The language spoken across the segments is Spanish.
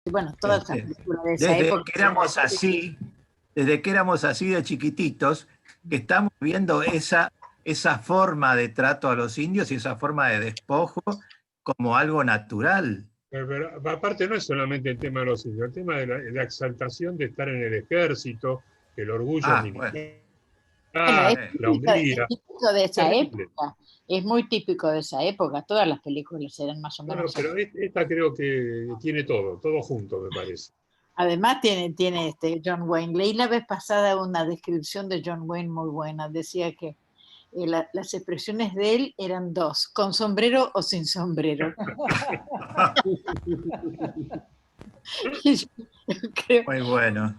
bueno, todas las Este, películas de esa época. desde que éramos así de chiquititos, que estamos viendo esa forma de trato a los indios y esa forma de despojo como algo natural. Pero aparte no es solamente el tema de los indios, el tema de la exaltación de estar en el ejército, el orgullo Bueno, militar, Bueno, la es hombría. típico de esa Terrible. época, es muy típico de esa época, todas las películas eran más o Bueno, menos pero así. esta creo que tiene todo junto, me parece. Además tiene John Wayne. Leí la vez pasada una descripción de John Wayne muy buena, decía que las expresiones de él eran dos, con sombrero o sin sombrero. Y yo creo, muy bueno,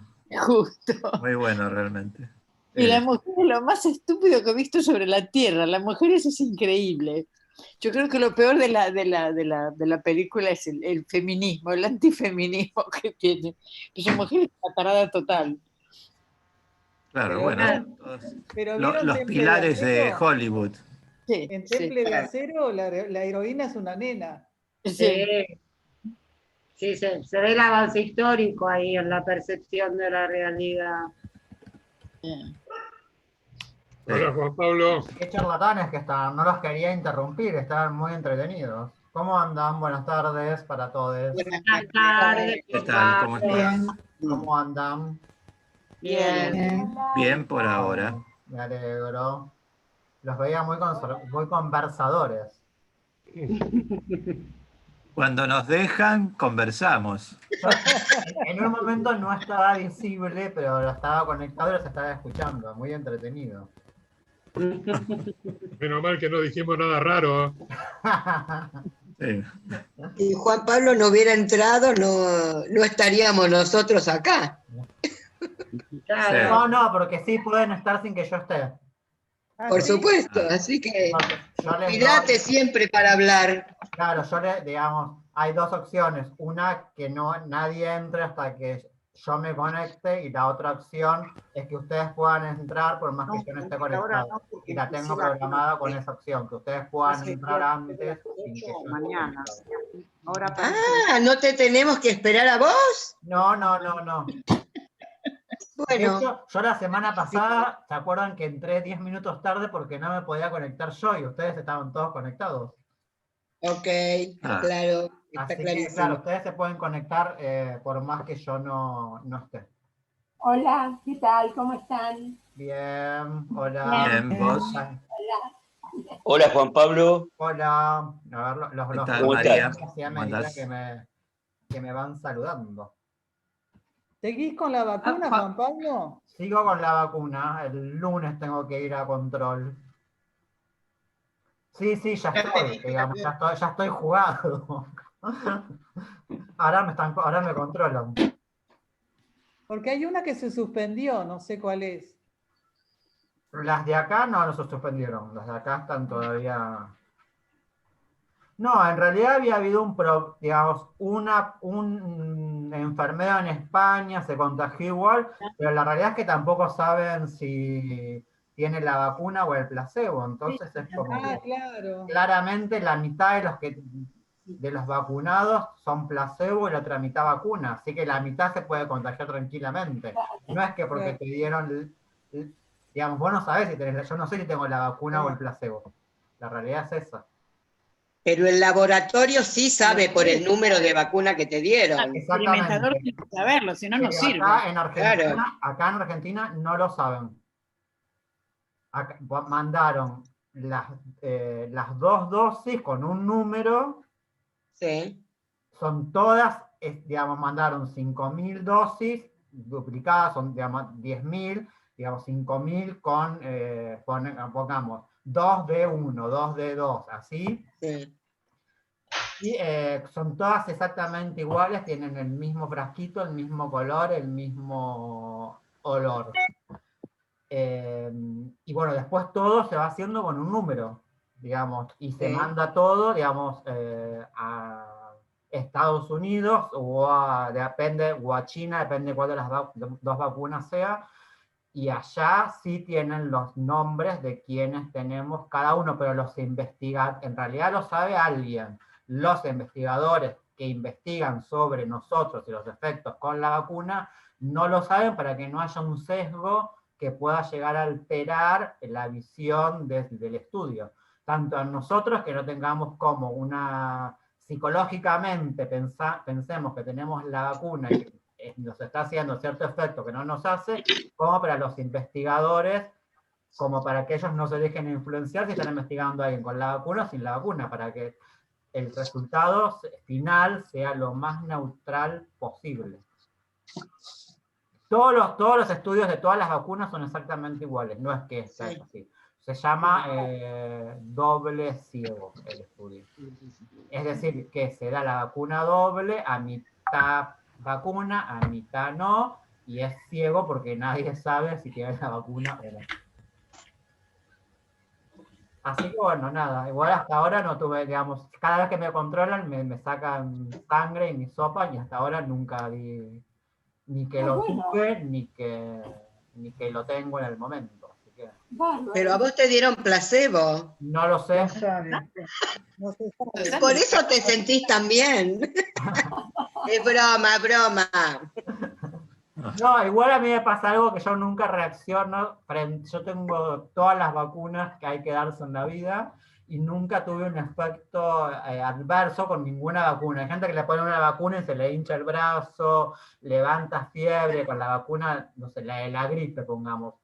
justo. muy bueno realmente. Y la mujer es lo más estúpido que he visto sobre la tierra. Las mujeres es increíble. Yo creo que lo peor de la película es el feminismo, el antifeminismo que tiene. Esa mujer es una tarada total. Claro, Pero bueno, vieron, pero vieron los Temple de pilares de Acero. Hollywood. Sí, En sí, Temple de Acero la heroína es una nena. sí. Sí, se ve el avance histórico ahí en la percepción de la realidad. Hola, Juan Pablo. Qué charlatanes que están, no los quería interrumpir, estaban muy entretenidos. ¿Cómo andan? Buenas tardes para todos. Buenas tardes, ¿Qué tal? ¿Cómo estás? ¿Cómo andan? Bien. Bien por ahora. Me alegro. Los veía muy conversadores. Cuando nos dejan, conversamos. Yo, en un momento no estaba visible, pero lo estaba conectado y los estaba escuchando. Muy entretenido. Menos mal que no dijimos nada raro. Sí. Si Juan Pablo no hubiera entrado, no estaríamos nosotros acá. Claro. No, porque sí pueden estar sin que yo esté. Por ¿sí? supuesto, así que Entonces, yo les cuídate doy- siempre para hablar. Claro, digamos, hay dos opciones. Una, que nadie entre hasta que yo me conecte, y la otra opción es que ustedes puedan entrar por más que yo no esté conectado. Y la tengo programada con esa opción, que ustedes puedan entrar antes sin que yo esté Mañana. conectado. Ah, ¿no te tenemos que esperar a vos? No. De Bueno, hecho, yo la semana pasada, ¿se acuerdan que entré 10 minutos tarde porque no me podía conectar yo y ustedes estaban todos conectados? ok, Ah. claro, está Así que, clarísimo. claro, ustedes se pueden conectar por más que yo no esté. Hola, ¿qué tal? ¿Cómo están? Bien, hola. Bien, vos. Hola Juan Pablo. Hola. A ver, los ¿Qué dos. tal, María? Hacia ¿Cómo medida andás? que me van saludando. ¿Seguís con la vacuna, Juan Pablo? Sigo con la vacuna. El lunes tengo que ir a control. Sí, ya estoy, digamos, ya estoy jugado. Ahora me controlan. Porque hay una que se suspendió, no sé cuál es. Las de acá no se suspendieron. Las de acá están todavía. No, en realidad había habido digamos, un enfermero en España se contagió igual, pero la realidad es que tampoco saben si tiene la vacuna o el placebo. Entonces es como que Claro. claramente la mitad de los vacunados son placebo y la otra mitad vacuna. Así que la mitad se puede contagiar tranquilamente. No es que porque te dieron, digamos, vos no sabés si tenés, yo no sé si tengo la vacuna o el placebo. La realidad es esa. Pero el laboratorio sí sabe por el número de vacuna que te dieron. El experimentador tiene que saberlo, si no, no sirve. Acá en Argentina no lo saben. Mandaron las 2 dosis con un número. Sí. Son todas, digamos, mandaron 5.000 dosis duplicadas, son, digamos, 10.000, digamos, 5.000 con, pongamos, 2D1, 2D2, así. Sí. Y son todas exactamente iguales, tienen el mismo frasquito, el mismo color, el mismo olor. Y bueno, después todo se va haciendo con un número, digamos, y se manda todo, digamos, a Estados Unidos o a China, depende cuál de las dos vacunas sea, y allá sí tienen los nombres de quienes tenemos cada uno, pero en realidad lo sabe alguien. Los investigadores que investigan sobre nosotros y los efectos con la vacuna no lo saben para que no haya un sesgo que pueda llegar a alterar la visión del estudio. Tanto en nosotros, que no tengamos como psicológicamente pensemos que tenemos la vacuna y que nos está haciendo cierto efecto que no nos hace, como para los investigadores, como para que ellos no se dejen influenciar si están investigando a alguien con la vacuna o sin la vacuna, para que el resultado final sea lo más neutral posible. Todos los estudios de todas las vacunas son exactamente iguales, no es que sea así. Se llama doble ciego el estudio. Es decir, que se da la vacuna doble, a mitad vacuna, a mitad no, y es ciego porque nadie sabe si tiene la vacuna o no. Así que bueno, nada, igual hasta ahora no tuve, digamos, cada vez que me controlan me sacan sangre y mi sopa, y hasta ahora nunca vi ni que lo tuve, ni que lo tengo en el momento. Así que, Pero a vos te dieron placebo. no lo sé. No se sabe. Por eso te sentís tan bien. Es broma, broma. No, igual a mí me pasa algo que yo nunca reacciono. Yo tengo todas las vacunas que hay que darse en la vida y nunca tuve un efecto adverso con ninguna vacuna. Hay gente que le pone una vacuna y se le hincha el brazo, levanta fiebre con la vacuna, no sé, la de la gripe, pongamos.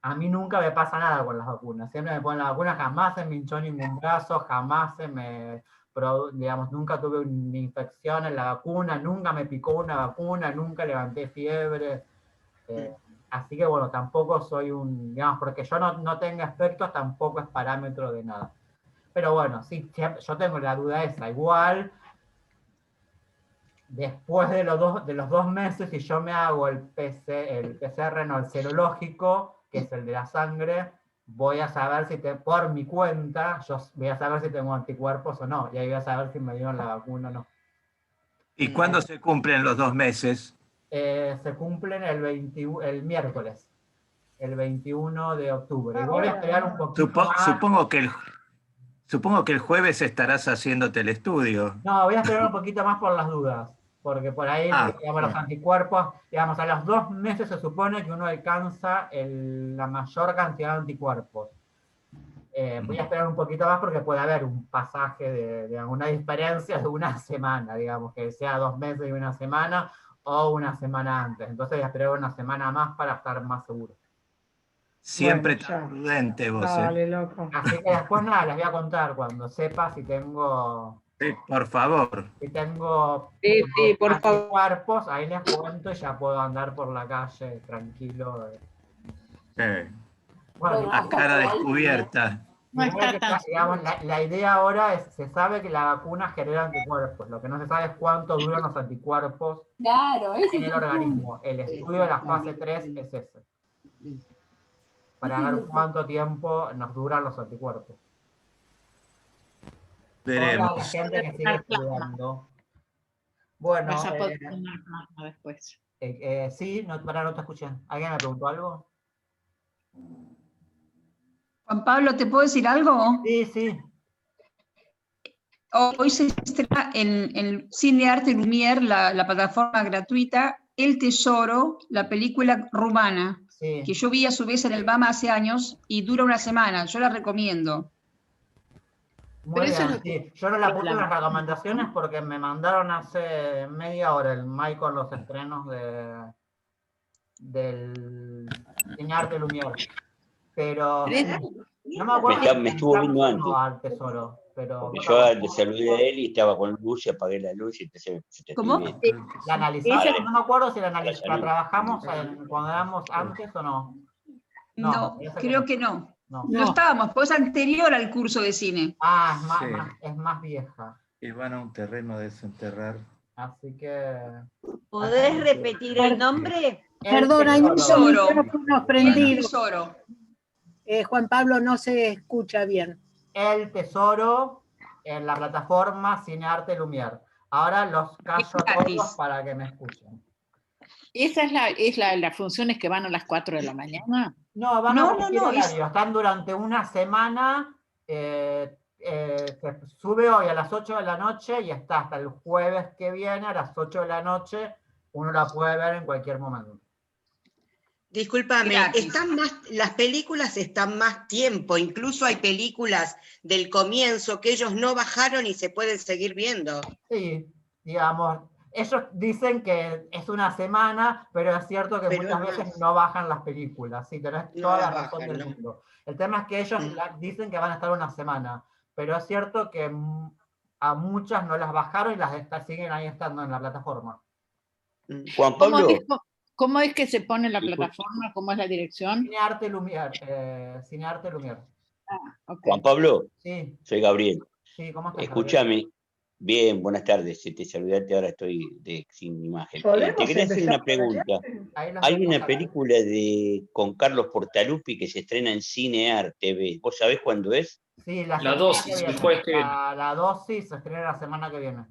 A mí nunca me pasa nada con las vacunas. Siempre me ponen la vacuna, jamás se me hinchó ningún brazo, jamás digamos, nunca tuve una infección en la vacuna, nunca me picó una vacuna, nunca levanté fiebre. Así que bueno, tampoco soy digamos, porque yo no tenga efectos, tampoco es parámetro de nada. Pero bueno, sí, yo tengo la duda esa. Igual, después de los 2 meses, si yo me hago el PCR, no, el serológico, que es el de la sangre, voy a saber por mi cuenta, yo voy a saber si tengo anticuerpos o no, y ahí voy a saber si me dieron la vacuna o no. ¿Y cuándo se cumplen los 2 meses? Se cumplen el miércoles, el 21 de octubre. Y voy a esperar un poquito más. Supongo que el jueves estarás haciéndote el estudio. No, voy a esperar un poquito más por las dudas, porque por ahí, digamos, los anticuerpos, digamos, a los 2 meses se supone que uno alcanza la mayor cantidad de anticuerpos. Voy a esperar un poquito más porque puede haber un pasaje de una diferencia de una semana, digamos, que sea 2 meses y una semana, o una semana antes. Entonces voy a esperar una semana más para estar más seguro. Siempre tan prudente vos. Dale, loco. Así que después nada, les voy a contar cuando sepa si tengo... Sí, por favor. Si tengo por favor. cuerpos, ahí les cuento y ya puedo andar por la calle tranquilo. Bueno, A cara descubierta. digamos, la idea ahora es, se sabe que la vacuna genera anticuerpos, lo que no se sabe es cuánto duran los anticuerpos en el organismo. El estudio de la fase 3 es ese. Para ver cuánto tiempo nos duran los anticuerpos. Veremos. Hola, la gente que sigue estudiando. Bueno, Vas a poder tomar plasma después. sí, no te escuché. ¿Alguien me preguntó algo? Juan Pablo, ¿te puedo decir algo? Sí, sí. Hoy se estrena en Cine Arte Lumière, la plataforma gratuita, El Tesoro, la película rumana, que yo vi a su vez en el BAMA hace años y dura una semana. Yo la recomiendo. Muy bien, sí. Yo no la puse en las recomendaciones porque me mandaron hace media hora el Mike con los estrenos del Cine Arte Lumière. Pero no me acuerdo. Me estuvo viendo antes. Al Tesoro, pero yo le saludé a él y estaba con luz y apagué la luz y empecé a ¿Cómo? La analizamos, no me acuerdo si la trabajamos cuando éramos antes o no. No, creo que no. No. No estábamos, pues anterior al curso de cine. Es más vieja. Y van a un terreno de desenterrar. Así que... ¿Podés repetir el nombre? Perdón, hay muchos micrófonos prendidos. Tesoro. Juan Pablo, no se escucha bien. El Tesoro en la plataforma Cine Arte Lumière. Ahora los callo a todos para que me escuchen. ¿Esa es la funciones que van a las 4 de la mañana? No, van a cualquier horario. Están durante una semana se sube hoy a las 8 de la noche y está hasta el jueves que viene a las 8 de la noche. Uno la puede ver en cualquier momento. Discúlpame, las películas están más tiempo, incluso hay películas del comienzo que ellos no bajaron y se pueden seguir viendo. Sí, digamos, ellos dicen que es una semana, pero es cierto que muchas veces no bajan las películas, sí, tenés toda la razón del mundo. El tema es que ellos dicen que van a estar una semana, pero es cierto que a muchas no las bajaron y siguen ahí estando en la plataforma. Juan Pablo. ¿Cómo es que se pone la plataforma? ¿Cómo es la dirección? Cinearte Lumière. Cinearte Lumière. Okay. Juan Pablo. Sí. Soy Gabriel. Sí, ¿cómo estás? Escúchame. Bien, buenas tardes. Te saludaste, ahora estoy sin imagen. Te quería hacer una pregunta. Hay una película con Carlos Portalupi que se estrena en Cinear TV. ¿Vos sabés cuándo es? Sí, la dosis, el jueves que viene. La dosis se estrena la semana que viene.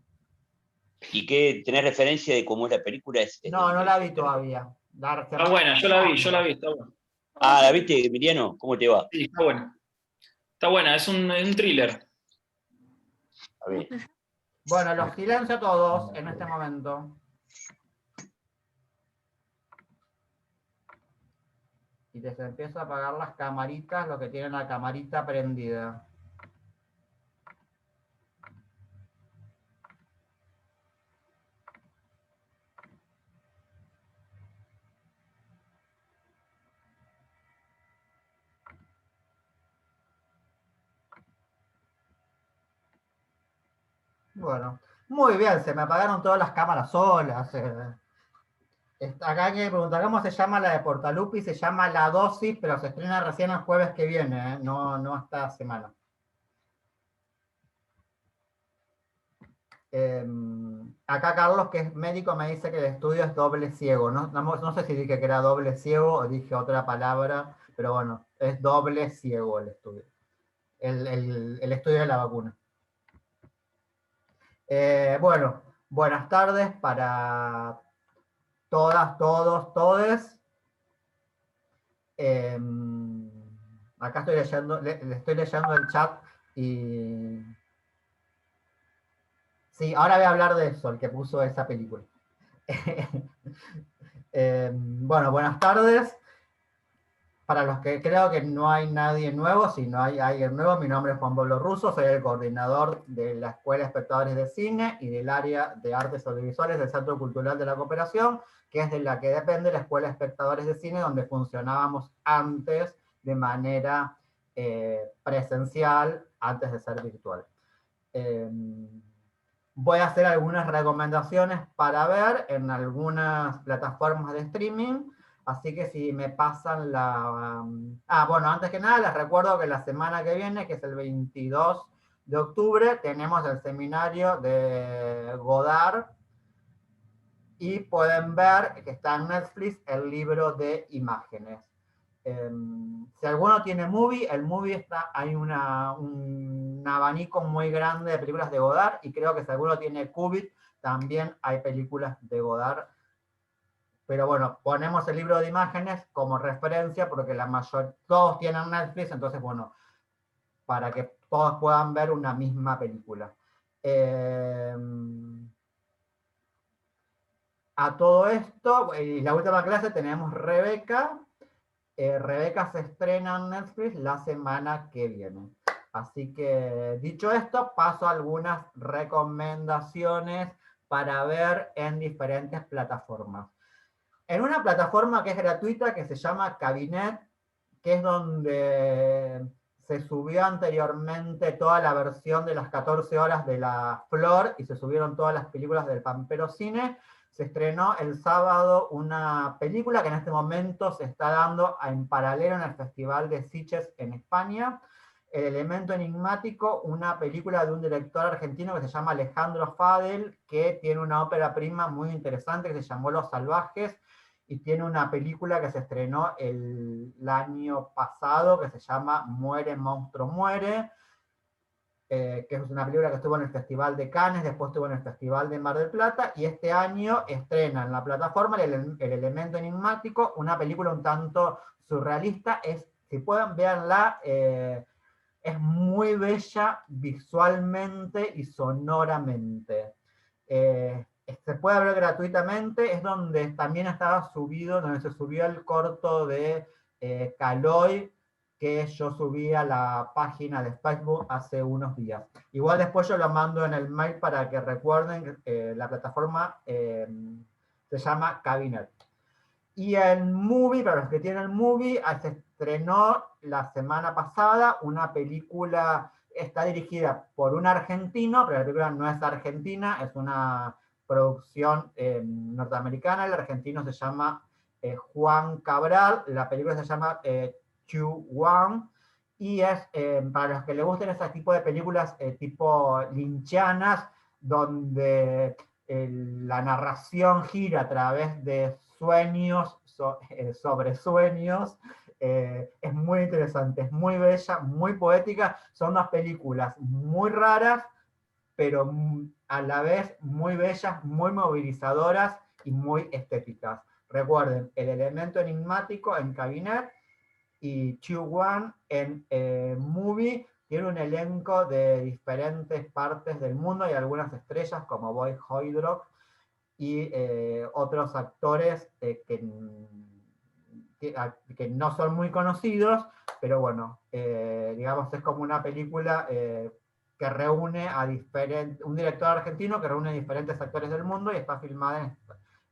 ¿Y qué tenés referencia de cómo es la película? No la vi todavía. Está buena, yo la vi, está buena. Ah, ¿la viste, Emiliano? ¿Cómo te va? Sí, está buena. Está buena, es un thriller. A ver. Bueno, los silencio todos en este momento. Y les empiezo a apagar las camaritas, los que tienen la camarita prendida. Bueno, muy bien, se me apagaron todas las cámaras solas. Acá hay que preguntar cómo se llama la de Portalupi, se llama La Dosis, pero se estrena recién el jueves que viene, no esta semana. Acá Carlos, que es médico, me dice que el estudio es doble ciego. No sé si dije que era doble ciego o dije otra palabra, pero bueno, es doble ciego el estudio. El estudio de la vacuna. Bueno, buenas tardes para todas, todos, todes. Acá estoy estoy leyendo el chat y... Sí, ahora voy a hablar de eso, el que puso esa película. Bueno, buenas tardes. Para los que creo que no hay nadie nuevo, si no hay alguien nuevo, mi nombre es Juan Pablo Russo, soy el coordinador de la Escuela de Espectadores de Cine y del área de Artes Audiovisuales del Centro Cultural de la Cooperación, que es de la que depende la Escuela de Espectadores de Cine, donde funcionábamos antes de manera presencial, antes de ser virtual. Voy a hacer algunas recomendaciones para ver en algunas plataformas de streaming. Así que si me pasan la... bueno, antes que nada les recuerdo que la semana que viene, que es el 22 de octubre, tenemos el seminario de Godard y pueden ver que está en Netflix el libro de imágenes. Si alguno tiene Movie, el Movie hay un abanico muy grande de películas de Godard y creo que si alguno tiene Qubit, también hay películas de Godard. Pero bueno, ponemos el libro de imágenes como referencia porque todos tienen Netflix, entonces bueno, para que todos puedan ver una misma película. A todo esto, y la última clase tenemos Rebeca. Rebeca se estrena en Netflix la semana que viene. Así que, dicho esto, paso a algunas recomendaciones para ver en diferentes plataformas. En una plataforma que es gratuita, que se llama Cabinet, que es donde se subió anteriormente toda la versión de las 14 horas de la Flor, y se subieron todas las películas del Pampero Cine, se estrenó el sábado una película que en este momento se está dando en paralelo en el Festival de Sitges en España, El Elemento Enigmático, una película de un director argentino que se llama Alejandro Fadel, que tiene una ópera prima muy interesante que se llamó Los Salvajes, y tiene una película que se estrenó el año pasado que se llama Muere, Monstruo, Muere, que es una película que estuvo en el Festival de Cannes, después estuvo en el Festival de Mar del Plata, y este año estrena en la plataforma El Elemento Enigmático, una película un tanto surrealista. Si pueden, véanla, Es muy bella visualmente y sonoramente. Se puede ver gratuitamente, es donde también estaba subido, donde se subió el corto de Caloi, que yo subí a la página de Facebook hace unos días. Igual después yo lo mando en el mail para que recuerden, la plataforma se llama Cabinet. Y en Movie, para los que tienen Movie, se estrenó la semana pasada una película, está dirigida por un argentino, pero la película no es argentina, es una producción norteamericana. El argentino se llama Juan Cabral, la película se llama Chu Wang, y es, para los que les gusten ese tipo de películas tipo lynchianas, donde la narración gira a través de sueños sobre sueños, es muy interesante, es muy bella, muy poética. Son dos películas muy raras, pero a la vez muy bellas, muy movilizadoras y muy estéticas. Recuerden, El elemento enigmático en Cabinet y Chu Wan en Movie. Tiene un elenco de diferentes partes del mundo y algunas estrellas como Boy Hoydrock y otros actores que no son muy conocidos, pero bueno, digamos, es como una película que reúne a un director argentino que reúne a diferentes actores del mundo y está filmada,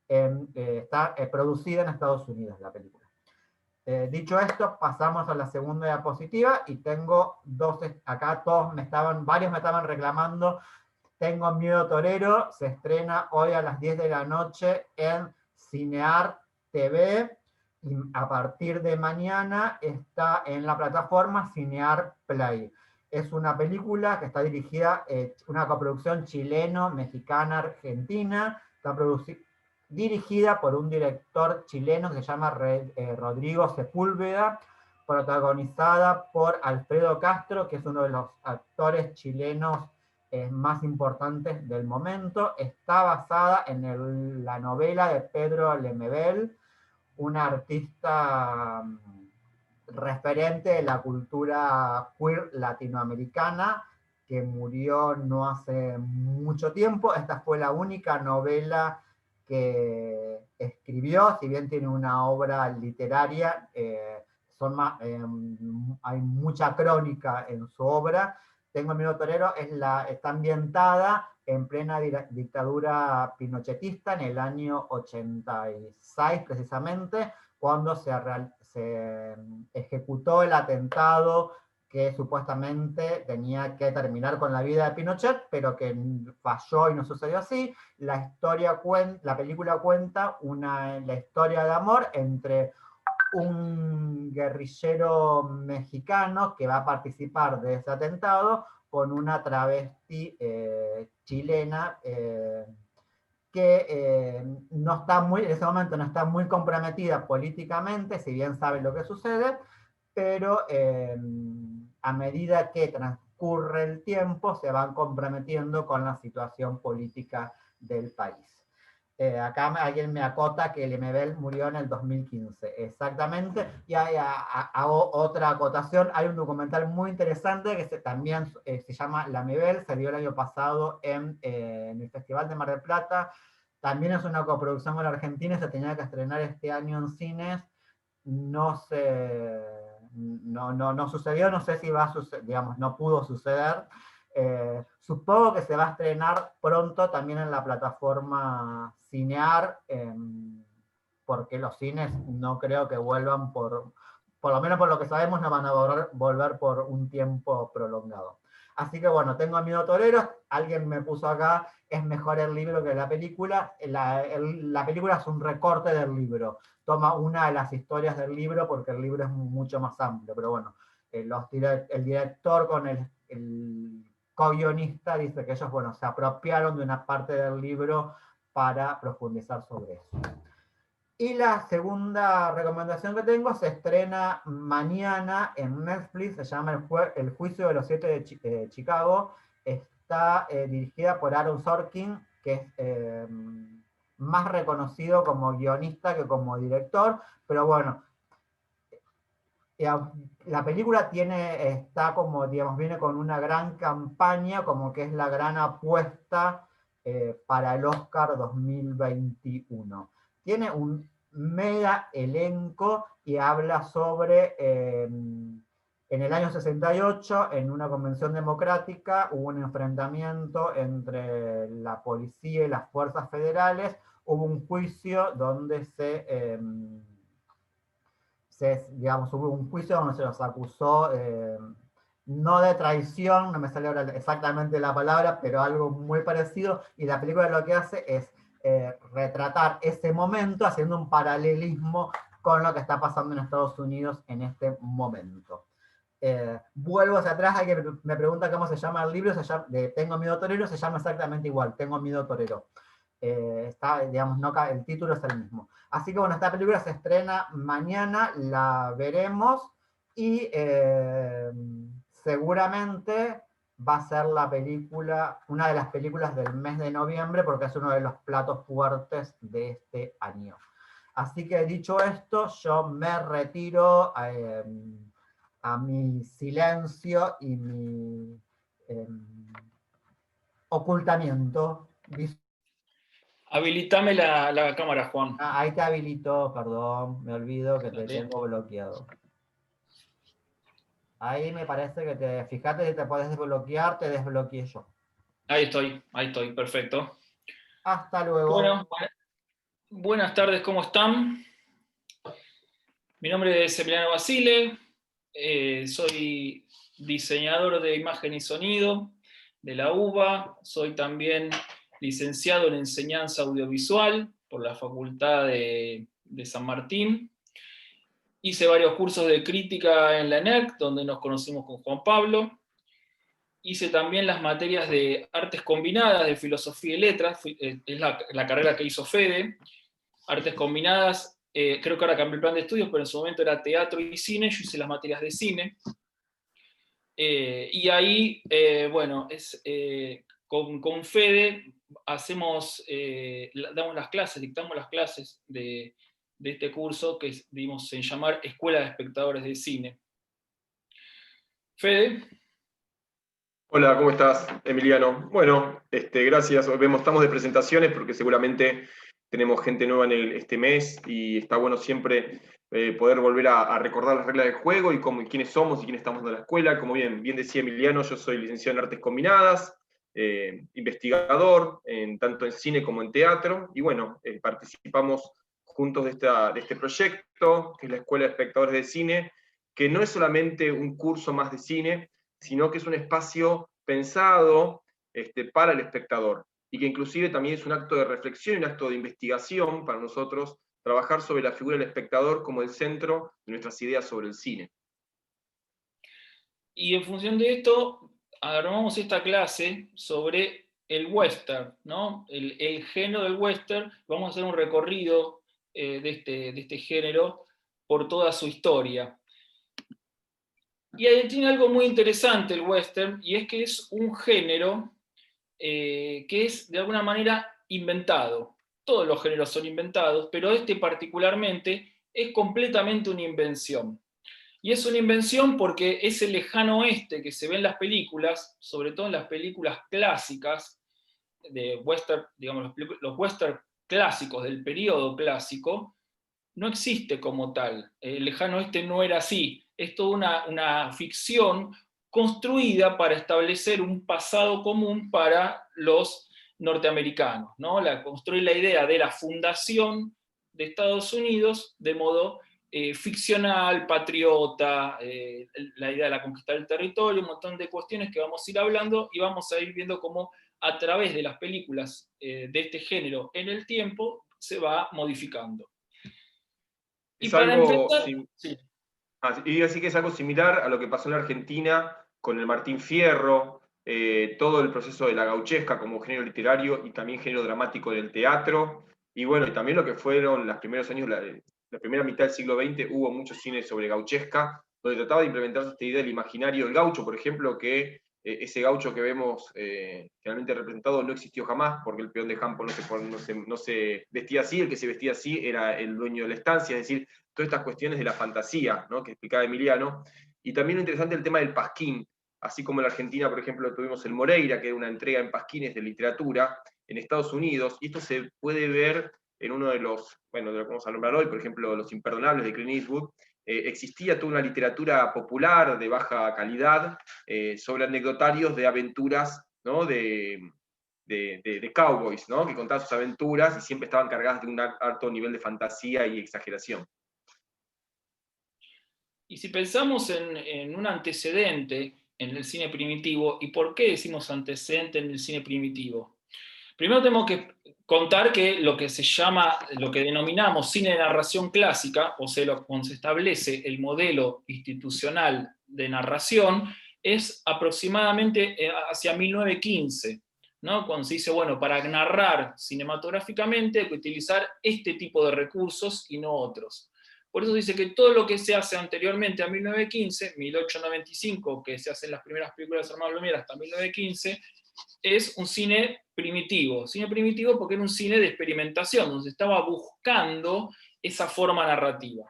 está producida en Estados Unidos la película. Dicho esto, pasamos a la segunda diapositiva y tengo dos, acá varios me estaban reclamando. Tengo Miedo Torero, se estrena hoy a las 10 de la noche en Cinear TV, y a partir de mañana está en la plataforma Cinear Play. Es una película que está dirigida, una coproducción chileno-mexicana-argentina, está dirigida por un director chileno que se llama Rodrigo Sepúlveda, protagonizada por Alfredo Castro, que es uno de los actores chilenos más importantes del momento. Está basada en la novela de Pedro Lemebel, un artista referente de la cultura queer latinoamericana, que murió no hace mucho tiempo. Esta fue la única novela que escribió, si bien tiene una obra literaria, hay mucha crónica en su obra. Tengo Miedo Torero, está ambientada en plena dictadura pinochetista, en el año 86 precisamente, cuando se ejecutó el atentado que supuestamente tenía que terminar con la vida de Pinochet, pero que falló y no sucedió así. La película cuenta la historia de amor entre un guerrillero mexicano que va a participar de ese atentado con una travesti chilena que no está en ese momento no está muy comprometida políticamente, si bien sabe lo que sucede, pero a medida que transcurre el tiempo se van comprometiendo con la situación política del país. Acá alguien me acota que Lemebel murió en el 2015, exactamente, y hago otra acotación. Hay un documental muy interesante que también se llama Lemebel, se dio el año pasado en el Festival de Mar del Plata. También es una coproducción con Argentina, se tenía que estrenar este año en cines, no sucedió, no sé si va a suceder, digamos, no pudo suceder. Supongo que se va a estrenar pronto también en la plataforma Cinear, porque los cines no creo que vuelvan por lo menos por lo que sabemos, no van a volver por un tiempo prolongado. Así que bueno, tengo Miedo Torero. Alguien me puso acá, es mejor el libro que la película. La película es un recorte del libro. Toma una de las historias del libro porque el libro es mucho más amplio. Pero bueno, el director con el co-guionista dice que ellos, bueno, se apropiaron de una parte del libro para profundizar sobre eso. Y la segunda recomendación que tengo se estrena mañana en Netflix, se llama El Juicio de los Siete de Chicago. Está dirigida por Aaron Sorkin, que es más reconocido como guionista que como director, pero bueno, la película está como, digamos, viene con una gran campaña, como que es la gran apuesta para el Oscar 2021. Tiene un mega elenco y habla sobre, en el año 68, en una convención democrática, hubo un enfrentamiento entre la policía y las fuerzas federales, hubo un juicio donde digamos, hubo un juicio donde se los acusó, no de traición, no me sale ahora exactamente la palabra, pero algo muy parecido, y la película lo que hace es retratar ese momento haciendo un paralelismo con lo que está pasando en Estados Unidos en este momento. Vuelvo hacia atrás, hay que me pregunta cómo se llama el libro, de Tengo Miedo Torero, se llama exactamente igual, Tengo Miedo Torero. Digamos, el título es el mismo. Así que bueno, esta película se estrena mañana, la veremos, y seguramente va a ser una de las películas del mes de noviembre, porque es uno de los platos fuertes de este año. Así que dicho esto, yo me retiro a mi silencio y mi ocultamiento. Habilitame la cámara, Juan. Ahí te habilito, perdón, me olvido que te tengo bloqueado. Ahí me parece que fíjate si te podés desbloquear, te desbloqueé yo. Ahí estoy, perfecto. Hasta luego. Bueno, buenas tardes, ¿cómo están? Mi nombre es Emiliano Basile, soy diseñador de imagen y sonido de la UBA, soy también licenciado en enseñanza audiovisual por la Facultad de San Martín. Hice varios cursos de crítica en la ENERC, donde nos conocimos con Juan Pablo. Hice también las materias de artes combinadas, de filosofía y letras, es la carrera que hizo Fede. Artes combinadas, creo que ahora cambié el plan de estudios, pero en su momento era teatro y cine, yo hice las materias de cine. Y ahí, bueno, con Fede damos las clases, dictamos las clases de este curso que dimos en llamar Escuela de Espectadores de Cine. Fede. Hola, ¿cómo estás, Emiliano? Bueno, gracias. Estamos de presentaciones porque seguramente tenemos gente nueva en este mes y está bueno siempre poder volver a recordar las reglas del juego y quiénes somos y quiénes estamos en la escuela. Como bien decía Emiliano, yo soy licenciado en Artes Combinadas, investigador, tanto en cine como en teatro, y bueno, participamos juntos de este proyecto, que es la Escuela de Espectadores de Cine, que no es solamente un curso más de cine, sino que es un espacio pensado para el espectador, y que inclusive también es un acto de reflexión y un acto de investigación para nosotros, trabajar sobre la figura del espectador como el centro de nuestras ideas sobre el cine. Y en función de esto, armamos esta clase sobre el western, ¿no? El género del western. Vamos a hacer un recorrido de este género por toda su historia. Y ahí tiene algo muy interesante el western, y es que es un género que es de alguna manera inventado. Todos los géneros son inventados, pero este particularmente es completamente una invención. Y es una invención porque ese lejano oeste que se ve en las películas, sobre todo en las películas clásicas de western, digamos, los western clásicos del periodo clásico, no existe como tal. El lejano oeste no era así. Es toda una ficción construida para establecer un pasado común para los norteamericanos, ¿no? Construir la idea de la fundación de Estados Unidos de modo ficcional, patriota, la idea de la conquista del territorio, un montón de cuestiones que vamos a ir hablando y vamos a ir viendo cómo a través de las películas de este género en el tiempo se va modificando. Y así que es algo similar a lo que pasó en la Argentina con el Martín Fierro, todo el proceso de la gauchesca como género literario y también género dramático del teatro, y bueno, y también lo que fueron los primeros años, la primera mitad del siglo XX, hubo mucho cine sobre gauchesca, donde trataba de implementarse esta idea del imaginario del gaucho, por ejemplo, que ese gaucho que vemos generalmente representado no existió jamás, porque el peón de campo no se vestía así, el que se vestía así era el dueño de la estancia, es decir, todas estas cuestiones de la fantasía, ¿no?, que explicaba Emiliano. Y también lo interesante el tema del pasquín, así como en la Argentina, por ejemplo, tuvimos el Moreira, que era una entrega en pasquines de literatura, en Estados Unidos, y esto se puede ver en uno de los, bueno, de lo que vamos a nombrar hoy, por ejemplo, Los Imperdonables de Clint Eastwood. Existía toda una literatura popular de baja calidad sobre anecdotarios de aventuras, ¿no?, de cowboys, ¿no?, que contaban sus aventuras y siempre estaban cargadas de un alto nivel de fantasía y exageración. Y si pensamos en un antecedente en el cine primitivo, ¿y por qué decimos antecedente en el cine primitivo? Primero tenemos que contar que lo que se llama, lo que denominamos cine de narración clásica, o sea, cuando se establece el modelo institucional de narración, es aproximadamente hacia 1915, ¿no?, cuando se dice, bueno, para narrar cinematográficamente hay que utilizar este tipo de recursos y no otros. Por eso dice que todo lo que se hace anteriormente a 1915, 1895, que se hacen las primeras películas de Armando Lumière hasta 1915, es un cine primitivo. Cine primitivo porque era un cine de experimentación, donde se estaba buscando esa forma narrativa.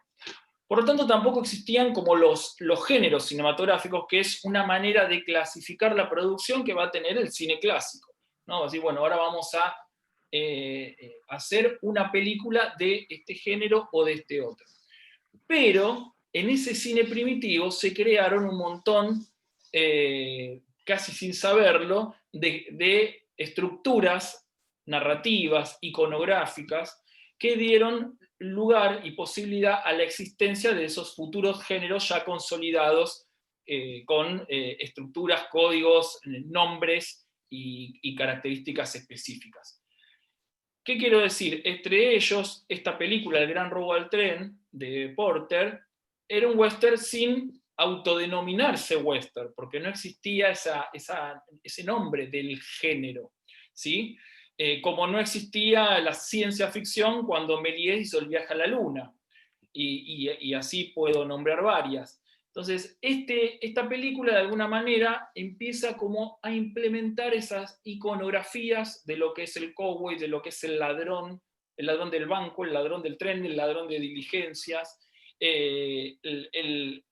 Por lo tanto, tampoco existían como los géneros cinematográficos, que es una manera de clasificar la producción que va a tener el cine clásico, ¿no? Así, bueno, ahora vamos a hacer una película de este género o de este otro. Pero en ese cine primitivo se crearon un montón, casi sin saberlo, de estructuras narrativas, iconográficas, que dieron lugar y posibilidad a la existencia de esos futuros géneros ya consolidados, con estructuras, códigos, nombres y características específicas. ¿Qué quiero decir? Entre ellos, esta película, El Gran Robo al Tren, de Porter, era un western sin autodenominarse western, porque no existía ese nombre del género, ¿sí? Como no existía la ciencia ficción cuando Méliès hizo El Viaje a la Luna, y así puedo nombrar varias. Entonces, esta película de alguna manera empieza como a implementar esas iconografías de lo que es el cowboy, de lo que es el ladrón del banco, el ladrón del tren, el ladrón de diligencias, el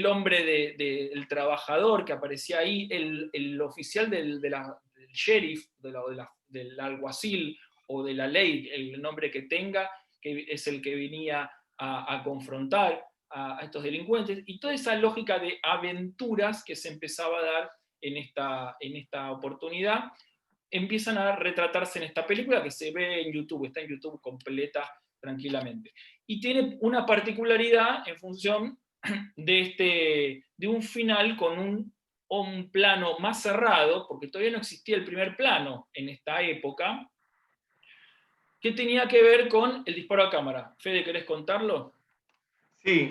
hombre del trabajador que aparecía ahí, el oficial del sheriff, del alguacil o de la ley, el nombre que tenga, que es el que venía a confrontar a estos delincuentes, y toda esa lógica de aventuras que se empezaba a dar en esta oportunidad, empiezan a retratarse en esta película que se ve en YouTube, está en YouTube completa tranquilamente. Y tiene una particularidad en función de un final con un plano más cerrado, porque todavía no existía el primer plano en esta época, que tenía que ver con el disparo a cámara. Fede, ¿querés contarlo?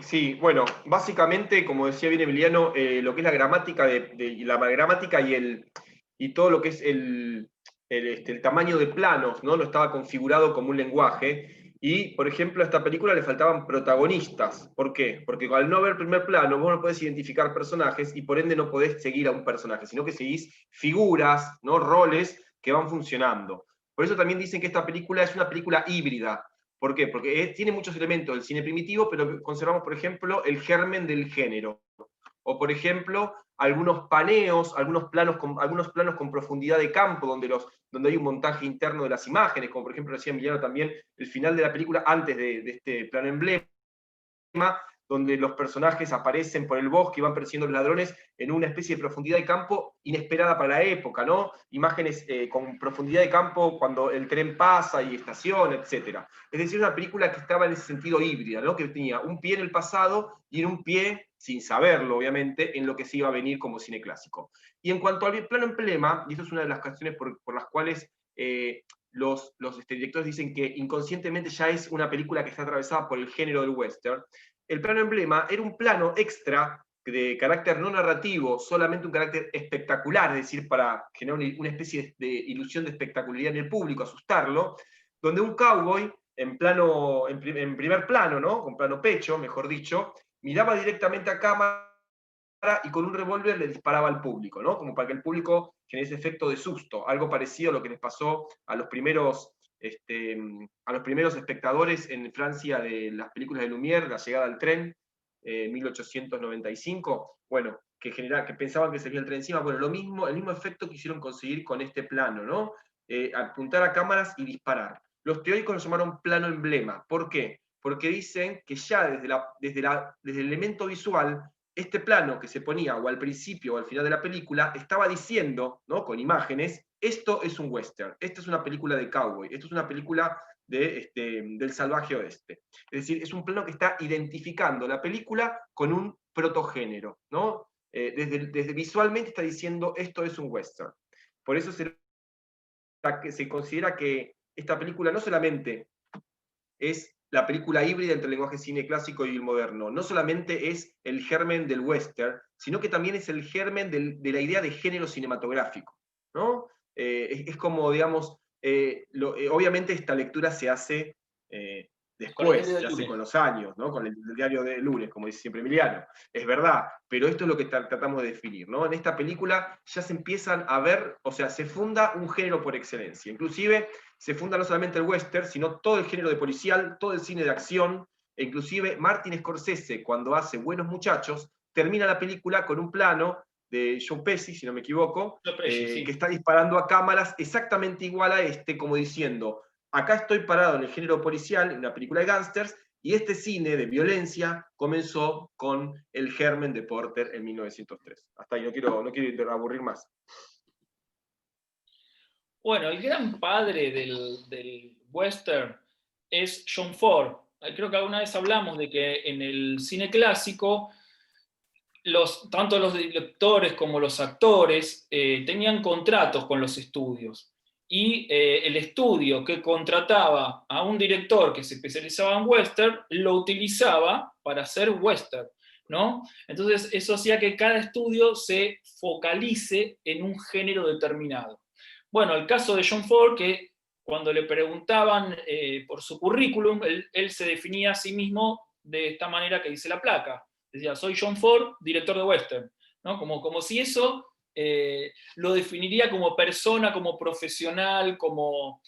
Sí, bueno, básicamente, como decía bien Emiliano, lo que es la gramática, la gramática y todo lo que es el tamaño de planos, ¿no?, no estaba configurado como un lenguaje. Y, por ejemplo, a esta película le faltaban protagonistas. ¿Por qué? Porque al no haber primer plano, vos no podés identificar personajes y por ende no podés seguir a un personaje, sino que seguís figuras, ¿no?, roles que van funcionando. Por eso también dicen que esta película es una película híbrida. ¿Por qué? Porque tiene muchos elementos del cine primitivo, pero conservamos, por ejemplo, el germen del género. O, por ejemplo, algunos paneos, algunos planos con profundidad de campo, donde hay un montaje interno de las imágenes, como por ejemplo decía Emiliano también, el final de la película, antes de este plano emblema, donde los personajes aparecen por el bosque y van persiguiendo a los ladrones en una especie de profundidad de campo inesperada para la época, ¿no? Imágenes con profundidad de campo cuando el tren pasa y estaciona, etc. Es decir, una película que estaba en ese sentido híbrida, ¿no?, que tenía un pie en el pasado y en un pie, sin saberlo obviamente, en lo que se iba a venir como cine clásico. Y en cuanto al plano emblema, y esto es una de las cuestiones por las cuales los directores dicen que inconscientemente ya es una película que está atravesada por el género del western, el plano emblema era un plano extra de carácter no narrativo, solamente un carácter espectacular, es decir, para generar una especie de ilusión de espectacularidad en el público, asustarlo, donde un cowboy en primer plano, ¿no?, con plano pecho, mejor dicho, miraba directamente a cámara y con un revólver le disparaba al público, ¿no? Como para que el público genere ese efecto de susto, algo parecido a lo que les pasó a los primeros espectadores en Francia de las películas de Lumière, La llegada al tren, 1895, bueno, que pensaban que sería el tren encima, bueno, el mismo efecto quisieron conseguir con este plano, ¿no? Apuntar a cámaras y disparar. Los teóricos lo llamaron plano emblema. ¿Por qué? Porque dicen que ya desde el elemento visual, este plano que se ponía o al principio o al final de la película estaba diciendo, ¿no? Con imágenes, esto es un western, esta es una película de cowboy, esto es una película del salvaje oeste. Es decir, es un plano que está identificando la película con un protogénero, ¿no? Desde visualmente está diciendo esto es un western. Por eso se considera que esta película no solamente es la película híbrida entre el lenguaje cine clásico y el moderno, no solamente es el germen del western, sino que también es el germen de la idea de género cinematográfico, ¿no? Es como, digamos, obviamente esta lectura se hace después, se hace con los años, ¿no? Con el diario de lunes, como dice siempre Emiliano. Es verdad, pero esto es lo que tratamos de definir, ¿no? En esta película ya se empiezan a ver, o sea, se funda un género por excelencia. Inclusive se funda no solamente el western, sino todo el género de policial, todo el cine de acción, e inclusive Martin Scorsese, cuando hace Buenos Muchachos, termina la película con un plano de Joe Pesci, si no me equivoco, sí, que está disparando a cámaras exactamente igual a como diciendo, acá estoy parado en el género policial, en una película de gángsters, y este cine de violencia comenzó con el germen de Porter en 1903. Hasta ahí, no quiero aburrir más. Bueno, el gran padre del western es John Ford. Creo que alguna vez hablamos de que en el cine clásico tanto los directores como los actores tenían contratos con los estudios. Y el estudio que contrataba a un director que se especializaba en western, lo utilizaba para hacer western, ¿no? Entonces eso hacía que cada estudio se focalice en un género determinado. Bueno, el caso de John Ford, que cuando le preguntaban por su currículum, él se definía a sí mismo de esta manera que dice la placa. Decía, soy John Ford, director de western, ¿no? Como si eso lo definiría como persona, como profesional, como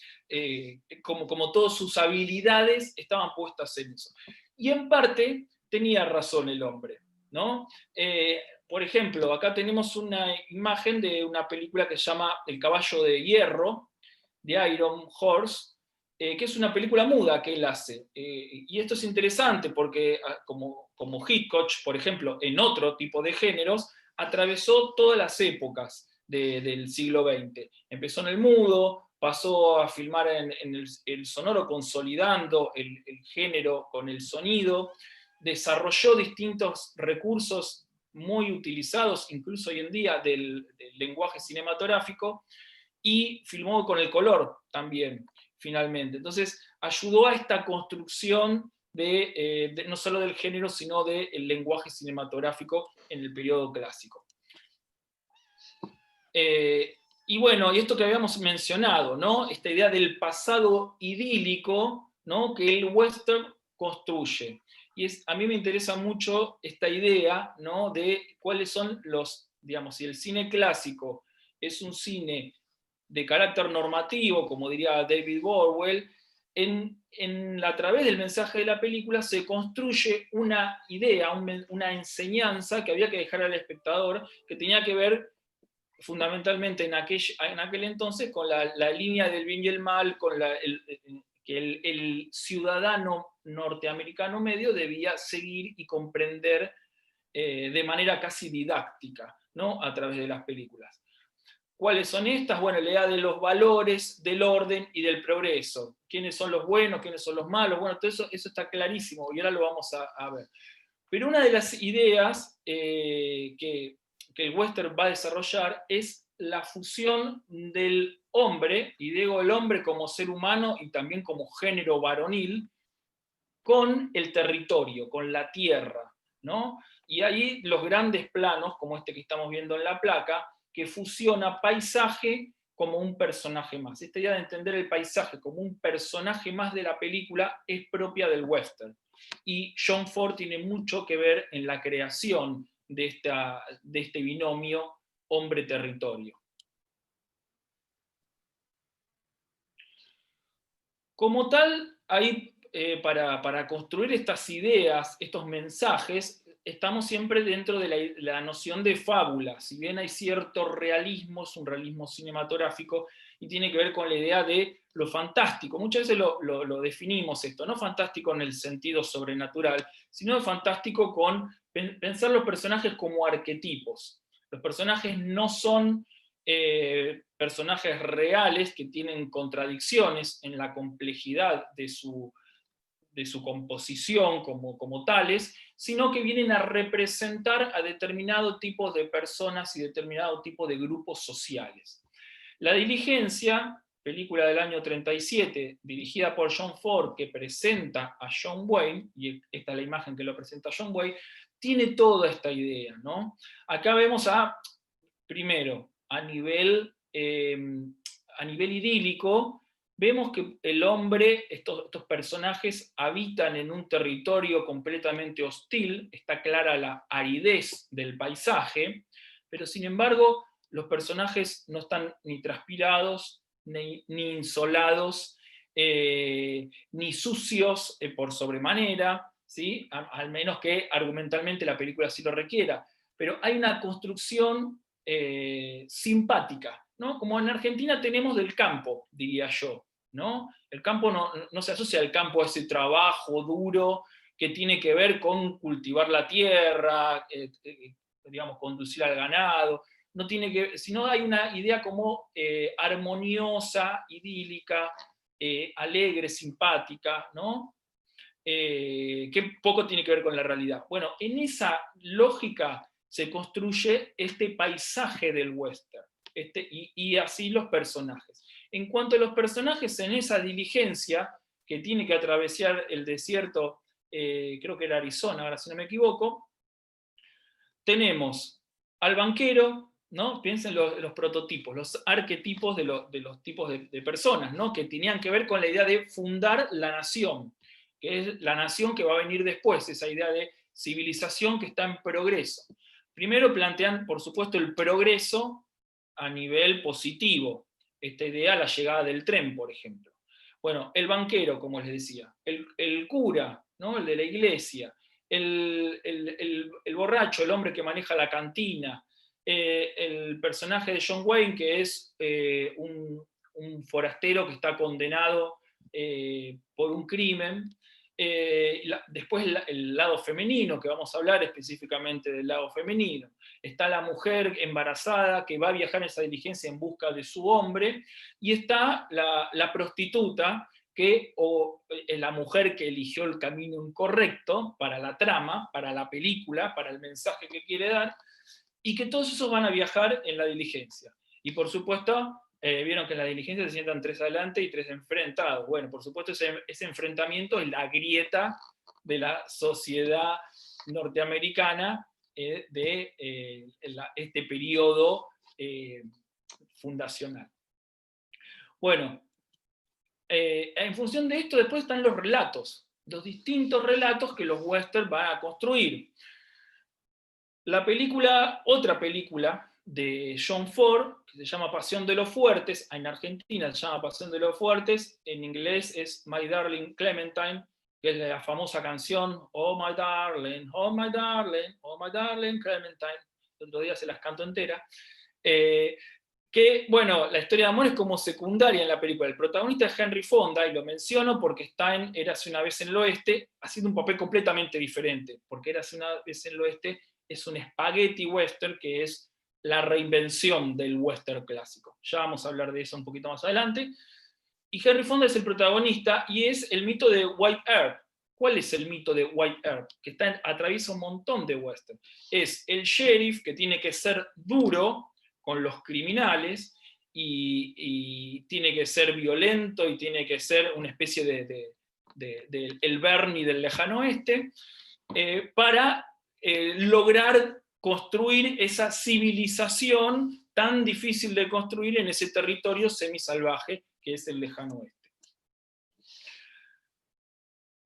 todas sus habilidades estaban puestas en eso. Y en parte tenía razón el hombre, ¿no? Por ejemplo, acá tenemos una imagen de una película que se llama El caballo de hierro, de Iron Horse, que es una película muda que él hace. Y esto es interesante porque, como Hitchcock, por ejemplo, en otro tipo de géneros, atravesó todas las épocas del siglo XX. Empezó en el mudo, pasó a filmar en el sonoro, consolidando el género con el sonido, desarrolló distintos recursos muy utilizados, incluso hoy en día, del lenguaje cinematográfico, y filmó con el color también, finalmente. Entonces, ayudó a esta construcción no solo del género, sino del lenguaje cinematográfico en el periodo clásico. Y bueno, y esto que habíamos mencionado, ¿no? Esta idea del pasado idílico, ¿no? Que el western construye. Y a mí me interesa mucho esta idea, ¿no? De cuáles son digamos, si el cine clásico es un cine de carácter normativo, como diría David Borwell, a través del mensaje de la película se construye una idea, una enseñanza que había que dejar al espectador, que tenía que ver fundamentalmente en aquel entonces con la línea del bien y el mal, con que el ciudadano norteamericano medio debía seguir y comprender de manera casi didáctica, ¿no? A través de las películas. ¿Cuáles son estas? Bueno, la idea de los valores, del orden y del progreso. ¿Quiénes son los buenos? ¿Quiénes son los malos? Bueno, todo eso está clarísimo y ahora lo vamos a ver. Pero una de las ideas que el western va a desarrollar es la fusión del hombre, y digo el hombre como ser humano y también como género varonil, con el territorio, con la tierra, ¿no? Y ahí los grandes planos, como este que estamos viendo en la placa, que fusiona paisaje como un personaje más. Esta idea de entender el paisaje como un personaje más de la película es propia del western. Y John Ford tiene mucho que ver en la creación de este binomio hombre-territorio. Como tal, ahí, para construir estas ideas, estos mensajes, estamos siempre dentro de la noción de fábula. Si bien hay cierto realismo, es un realismo cinematográfico, y tiene que ver con la idea de lo fantástico. Muchas veces lo definimos esto, no fantástico en el sentido sobrenatural, sino fantástico con pensar los personajes como arquetipos. Los personajes no son personajes reales que tienen contradicciones en la complejidad de su composición como tales, sino que vienen a representar a determinado tipo de personas y determinado tipo de grupos sociales. La Diligencia, película del año 37, dirigida por John Ford, que presenta a John Wayne, y esta es la imagen que lo presenta John Wayne, tiene toda esta idea, ¿no? Acá vemos primero, a nivel idílico, vemos que el hombre, estos personajes habitan en un territorio completamente hostil, está clara la aridez del paisaje, pero sin embargo los personajes no están ni transpirados, ni insolados, ni sucios por sobremanera, ¿sí? Al menos que argumentalmente la película sí lo requiera, pero hay una construcción simpática, ¿no? Como en Argentina tenemos del campo, diría yo, ¿no? El campo no se asocia al campo a ese trabajo duro que tiene que ver con cultivar la tierra, digamos, conducir al ganado, no tiene que, sino hay una idea como armoniosa, idílica, alegre, simpática, ¿no? Que poco tiene que ver con la realidad. Bueno, en esa lógica se construye este paisaje del western, y así los personajes. En cuanto a los personajes, en esa diligencia que tiene que atravesar el desierto, creo que era Arizona, ahora si no me equivoco, tenemos al banquero, ¿no? Piensen los prototipos, los arquetipos de los tipos de personas, ¿no? Que tenían que ver con la idea de fundar la nación, que es la nación que va a venir después, esa idea de civilización que está en progreso. Primero plantean, por supuesto, el progreso a nivel positivo, esta idea, la llegada del tren, por ejemplo. Bueno, el banquero, como les decía, el cura, ¿no? El de la iglesia, el borracho, el hombre que maneja la cantina, el personaje de John Wayne, que es un forastero que está condenado por un crimen. Después el lado femenino, que vamos a hablar específicamente del lado femenino. Está la mujer embarazada que va a viajar en esa diligencia en busca de su hombre, y está la prostituta, o la mujer que eligió el camino incorrecto para la trama, para la película, para el mensaje que quiere dar, y que todos esos van a viajar en la diligencia. Y por supuesto, vieron que en la diligencia se sientan 3 adelante y 3 enfrentados. Bueno, por supuesto ese enfrentamiento es la grieta de la sociedad norteamericana de este periodo fundacional. Bueno, en función de esto después están los relatos, los distintos relatos que los western van a construir. Otra película de John Ford, que se llama Pasión de los Fuertes, en Argentina se llama Pasión de los Fuertes, en inglés es My Darling Clementine, que es la famosa canción Oh my darling, oh my darling, oh my darling Clementine, el otro día se las canto entera, que, bueno, la historia de amor es como secundaria en la película. El protagonista es Henry Fonda, y lo menciono porque está en Érase una vez en el oeste, haciendo un papel completamente diferente, porque Érase una vez en el oeste es un spaghetti western que es la reinvención del western clásico. Ya vamos a hablar de eso un poquito más adelante. Y Henry Fonda es el protagonista, y es el mito de White Earp. ¿Cuál es el mito de White Earp? Que atraviesa un montón de western. Es el sheriff que tiene que ser duro con los criminales, y tiene que ser violento, y tiene que ser una especie de el Bernie del lejano oeste, para lograr construir esa civilización tan difícil de construir en ese territorio semisalvaje que es el lejano oeste.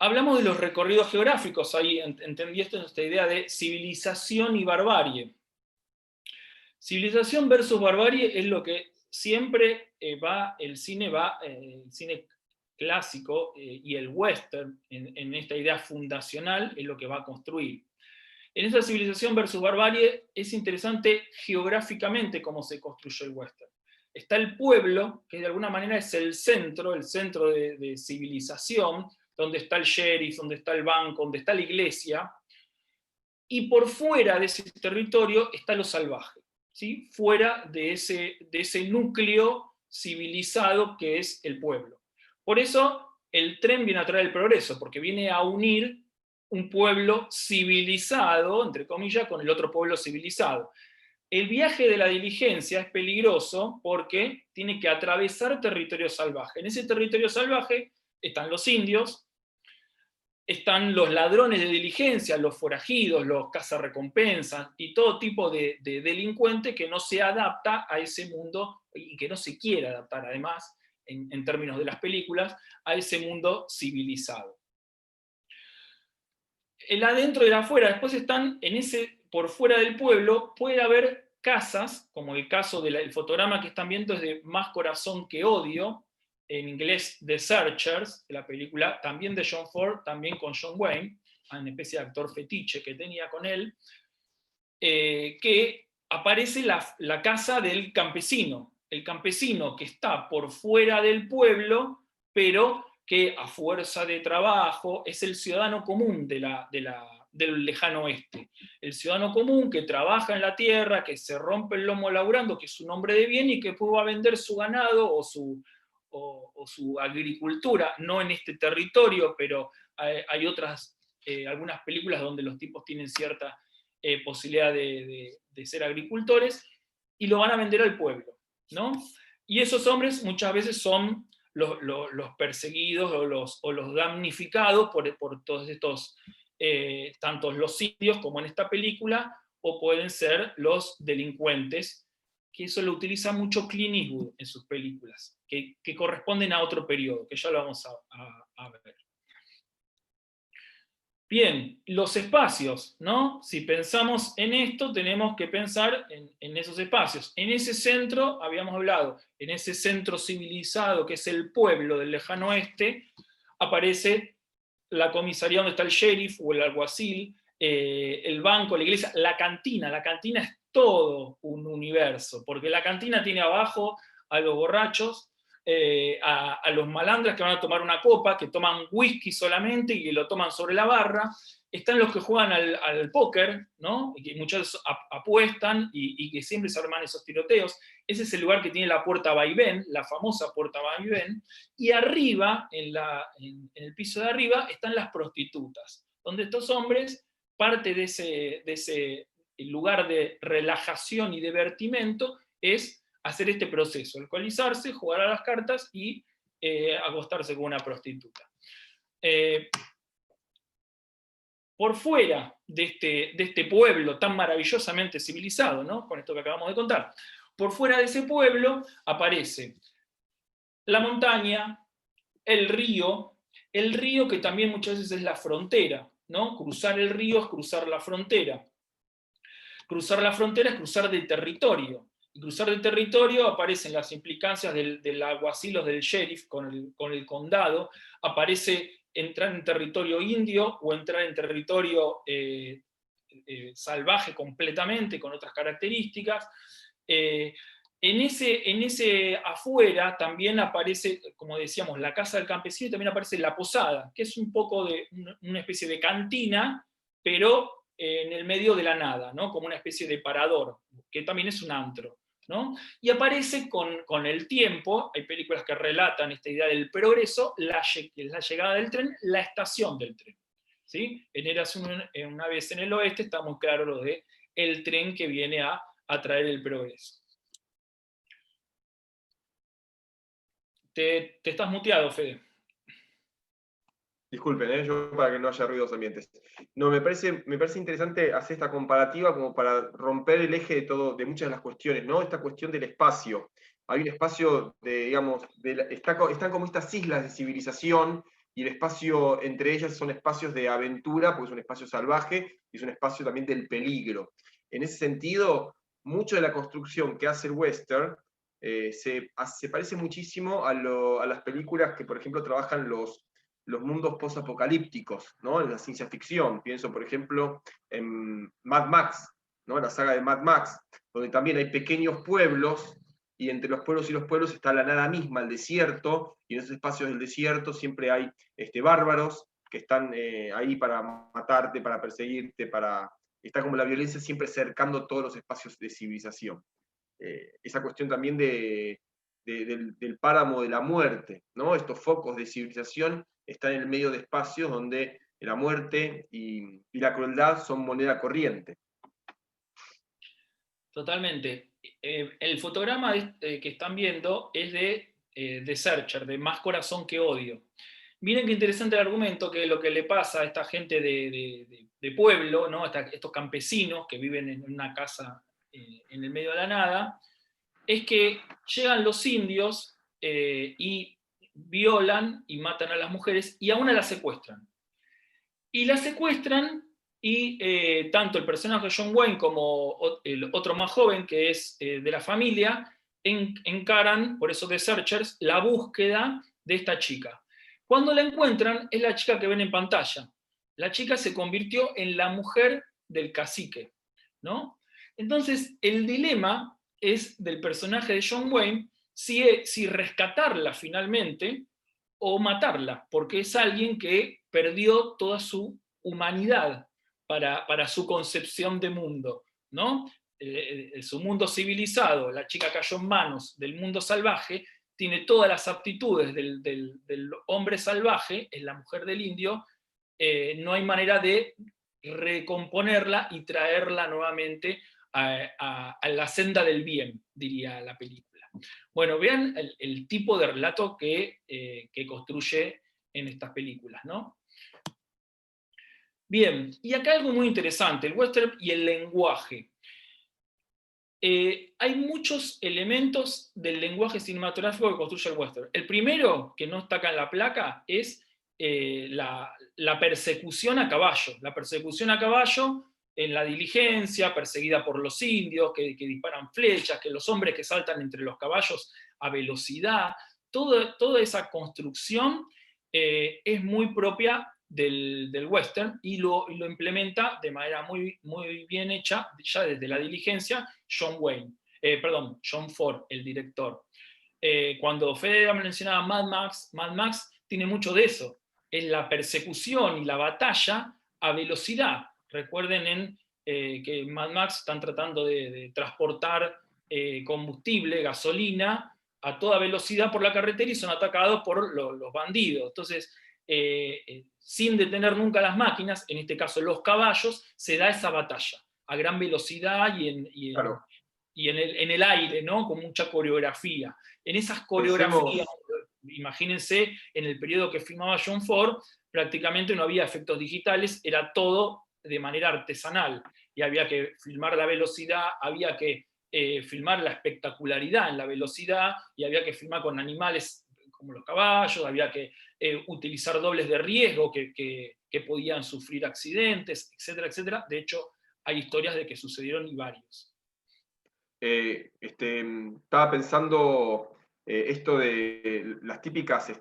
Hablamos de los recorridos geográficos, ahí entendí esta idea de civilización y barbarie. Civilización versus barbarie es lo que siempre el cine clásico y el western, en esta idea fundacional, es lo que va a construir. En esa civilización versus barbarie es interesante geográficamente cómo se construyó el western. Está el pueblo, que de alguna manera es el centro de civilización, donde está el sheriff, donde está el banco, donde está la iglesia, y por fuera de ese territorio está lo salvaje, ¿sí? Fuera de ese núcleo civilizado que es el pueblo. Por eso el tren viene a traer el progreso, porque viene a unir un pueblo civilizado, entre comillas, con el otro pueblo civilizado. El viaje de la diligencia es peligroso porque tiene que atravesar territorio salvaje. En ese territorio salvaje están los indios, están los ladrones de diligencia, los forajidos, los cazarrecompensas y todo tipo de delincuente que no se adapta a ese mundo y que no se quiere adaptar, además, en términos de las películas, a ese mundo civilizado. El adentro y el afuera, después están por fuera del pueblo, puede haber casas, como el caso del fotograma que están viendo es de Más corazón que odio, en inglés The Searchers, la película también de John Ford, también con John Wayne, una especie de actor fetiche que tenía con él, que aparece la casa del campesino, el campesino que está por fuera del pueblo, pero que a fuerza de trabajo es el ciudadano común del lejano oeste. El ciudadano común que trabaja en la tierra, que se rompe el lomo laburando, que es un hombre de bien y que después va a vender su ganado o su agricultura, no en este territorio, pero hay algunas películas donde los tipos tienen cierta posibilidad de ser agricultores, y lo van a vender al pueblo, ¿no? Y esos hombres muchas veces son los perseguidos o los damnificados por todos estos, tanto los indios como en esta película, o pueden ser los delincuentes, que eso lo utiliza mucho Clint Eastwood en sus películas, que corresponden a otro periodo, que ya lo vamos a ver. Bien, los espacios, ¿no? Si pensamos en esto, tenemos que pensar en esos espacios. En ese centro, habíamos hablado, en ese centro civilizado que es el pueblo del lejano oeste, aparece la comisaría donde está el sheriff o el alguacil, el banco, la iglesia, la cantina. La cantina es todo un universo, porque la cantina tiene abajo a los borrachos, a los malandras que van a tomar una copa, que toman whisky solamente y que lo toman sobre la barra. Están los que juegan al póker, ¿no? Y que muchos apuestan y que siempre se arman esos tiroteos. Ese es el lugar que tiene la puerta vaivén, la famosa puerta vaivén. Y arriba, en el piso de arriba, están las prostitutas, donde estos hombres, parte de ese lugar de relajación y divertimento, es hacer este proceso, alcoholizarse, jugar a las cartas y acostarse con una prostituta. Por fuera de este pueblo tan maravillosamente civilizado, ¿no? Con esto que acabamos de contar, por fuera de ese pueblo aparece la montaña, el río que también muchas veces es la frontera, ¿no? Cruzar el río es cruzar la frontera. Cruzar la frontera es cruzar de territorio. Y cruzar de territorio aparecen las implicancias del alguacil o del sheriff con el condado, aparece entrar en territorio indio o entrar en territorio salvaje completamente, con otras características. En ese afuera también aparece, como decíamos, la casa del campesino, y también aparece la posada, que es un poco de una especie de cantina, pero en el medio de la nada, ¿no? Como una especie de parador, que también es un antro, ¿no? Y aparece con el tiempo, hay películas que relatan esta idea del progreso, la llegada del tren, la estación del tren, ¿sí? En Érase una vez en el oeste está muy claro lo de el tren que viene a traer el progreso. Te estás muteado, Fede. Disculpen, yo para que no haya ruidos ambientes. No, me parece interesante hacer esta comparativa como para romper el eje de muchas de las cuestiones, ¿no? Esta cuestión del espacio. Hay un espacio están como estas islas de civilización y el espacio entre ellas son espacios de aventura, porque es un espacio salvaje, y es un espacio también del peligro. En ese sentido, mucho de la construcción que hace el western se parece muchísimo a las películas que, por ejemplo, trabajan los mundos post-apocalípticos, ¿no? En la ciencia ficción. Pienso, por ejemplo, en Mad Max, ¿no? La saga de Mad Max, donde también hay pequeños pueblos, y entre los pueblos y los pueblos está la nada misma, el desierto, y en esos espacios del desierto siempre hay bárbaros que están ahí para matarte, para perseguirte, está como la violencia siempre cercando todos los espacios de civilización. Esa cuestión también del páramo de la muerte, ¿no? Estos focos de civilización están en el medio de espacios donde la muerte y la crueldad son moneda corriente. Totalmente. El fotograma que están viendo es de Searcher, de Más corazón que odio. Miren qué interesante el argumento, que lo que le pasa a esta gente de pueblo, ¿no? Estos campesinos que viven en una casa en el medio de la nada, es que llegan los indios y violan y matan a las mujeres y a una la secuestran. Y la secuestran y tanto el personaje de John Wayne como el otro más joven, que es de la familia, encaran, por eso de Searchers, la búsqueda de esta chica. Cuando la encuentran, es la chica que ven en pantalla. La chica se convirtió en la mujer del cacique, ¿no? Entonces, el dilema es del personaje de John Wayne si rescatarla finalmente o matarla, porque es alguien que perdió toda su humanidad para su concepción de mundo, ¿no? Su mundo civilizado, la chica cayó en manos del mundo salvaje, tiene todas las aptitudes del hombre salvaje, es la mujer del indio, no hay manera de recomponerla y traerla nuevamente a la senda del bien, diría la película. Bueno, vean el tipo de relato que construye en estas películas, ¿no? Bien, y acá algo muy interesante, el western y el lenguaje. Hay muchos elementos del lenguaje cinematográfico que construye el western. El primero, que no está acá en la placa, es la persecución a caballo. La persecución a caballo en la diligencia, perseguida por los indios, que disparan flechas, que los hombres que saltan entre los caballos a velocidad. Toda esa construcción es muy propia del western y lo implementa de manera muy, muy bien hecha, ya desde la diligencia, John Ford, el director. Cuando Fede mencionaba Mad Max tiene mucho de eso. Es la persecución y la batalla a velocidad. Recuerden que en Mad Max están tratando de transportar combustible, gasolina, a toda velocidad por la carretera y son atacados por los bandidos. Entonces, sin detener nunca las máquinas, en este caso los caballos, se da esa batalla a gran velocidad y en el aire, ¿no? Con mucha coreografía. En esas coreografías, imagínense, en el periodo que filmaba John Ford, prácticamente no había efectos digitales, era todo de manera artesanal, y había que filmar la velocidad, había que filmar la espectacularidad en la velocidad, y había que filmar con animales como los caballos, había que utilizar dobles de riesgo que podían sufrir accidentes, etcétera, etcétera. De hecho, hay historias de que sucedieron y varios. Estaba pensando esto de las típicas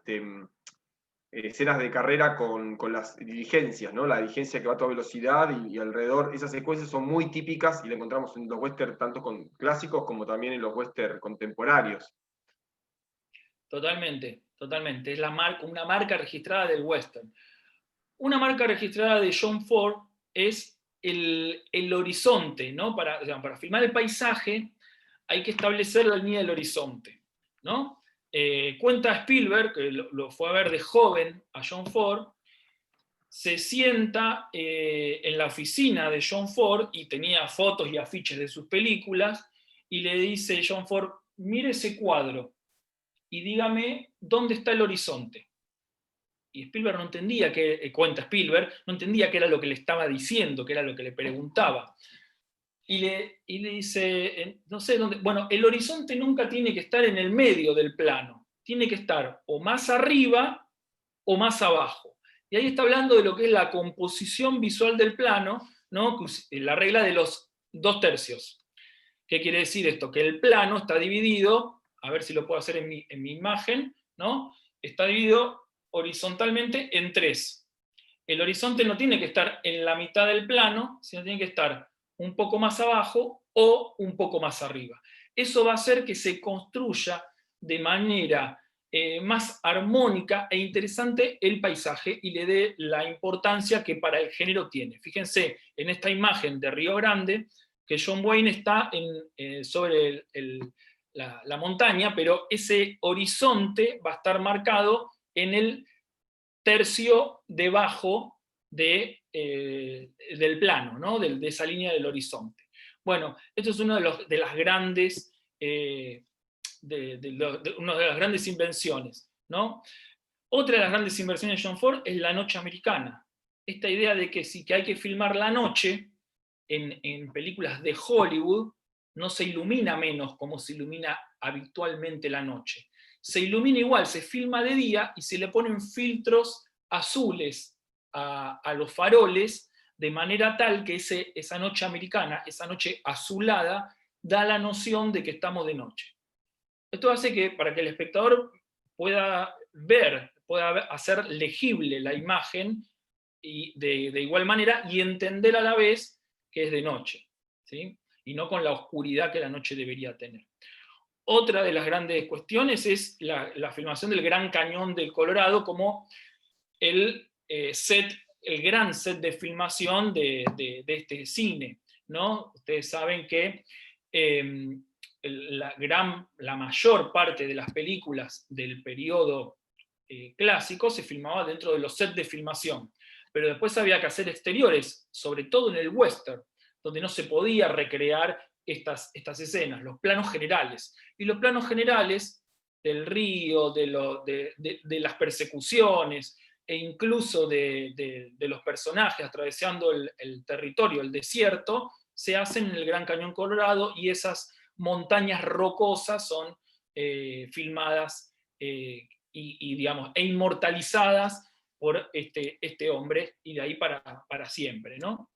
escenas de carrera con las diligencias, ¿no? La diligencia que va a toda velocidad y alrededor, esas secuencias son muy típicas y la encontramos en los western tanto clásicos como también en los western contemporáneos. Totalmente, totalmente. Es una marca registrada del western. Una marca registrada de John Ford es el horizonte, ¿no? Para filmar el paisaje hay que establecer la línea del horizonte, ¿no? Cuenta Spielberg, que lo fue a ver de joven a John Ford, se sienta en la oficina de John Ford y tenía fotos y afiches de sus películas y le dice John Ford, mire ese cuadro y dígame dónde está el horizonte. Y Spielberg no entendía, cuenta Spielberg, no entendía qué era lo que le estaba diciendo, qué era lo que le preguntaba. Y le dice, no sé dónde, bueno, el horizonte nunca tiene que estar en el medio del plano, tiene que estar o más arriba o más abajo. Y ahí está hablando de lo que es la composición visual del plano, ¿no? La regla de los 2/3. ¿Qué quiere decir esto? Que el plano está dividido, a ver si lo puedo hacer en mi imagen, ¿no? Está dividido horizontalmente en 3. El horizonte no tiene que estar en la mitad del plano, sino tiene que estar un poco más abajo o un poco más arriba. Eso va a hacer que se construya de manera más armónica e interesante el paisaje y le dé la importancia que para el género tiene. Fíjense en esta imagen de Río Grande, que John Wayne está sobre la montaña, pero ese horizonte va a estar marcado en el tercio debajo del plano, ¿no? de esa línea del horizonte. Bueno, esto es una de las grandes una de las grandes invenciones, ¿no? Otra de las grandes invenciones de John Ford es la noche americana. Esta idea de que sí que hay que filmar la noche en películas de Hollywood, no se ilumina menos como se ilumina habitualmente la noche. Se ilumina igual, se filma de día y se le ponen filtros azules a los faroles, de manera tal que esa noche americana, esa noche azulada, da la noción de que estamos de noche. Esto hace que, para que el espectador pueda ver, pueda hacer legible la imagen y de igual manera y entender a la vez que es de noche, ¿sí? Y no con la oscuridad que la noche debería tener. Otra de las grandes cuestiones es la filmación del Gran Cañón del Colorado como el gran set de filmación de este cine, ¿no? Ustedes saben que la mayor parte de las películas del periodo clásico se filmaba dentro de los sets de filmación, pero después había que hacer exteriores, sobre todo en el western, donde no se podía recrear estas escenas, los planos generales. Y los planos generales del río, de las persecuciones, e incluso de los personajes atravesando el territorio, el desierto, se hacen en el Gran Cañón Colorado, y montañas rocosas son filmadas digamos, e inmortalizadas por este hombre, y de ahí para siempre, ¿no?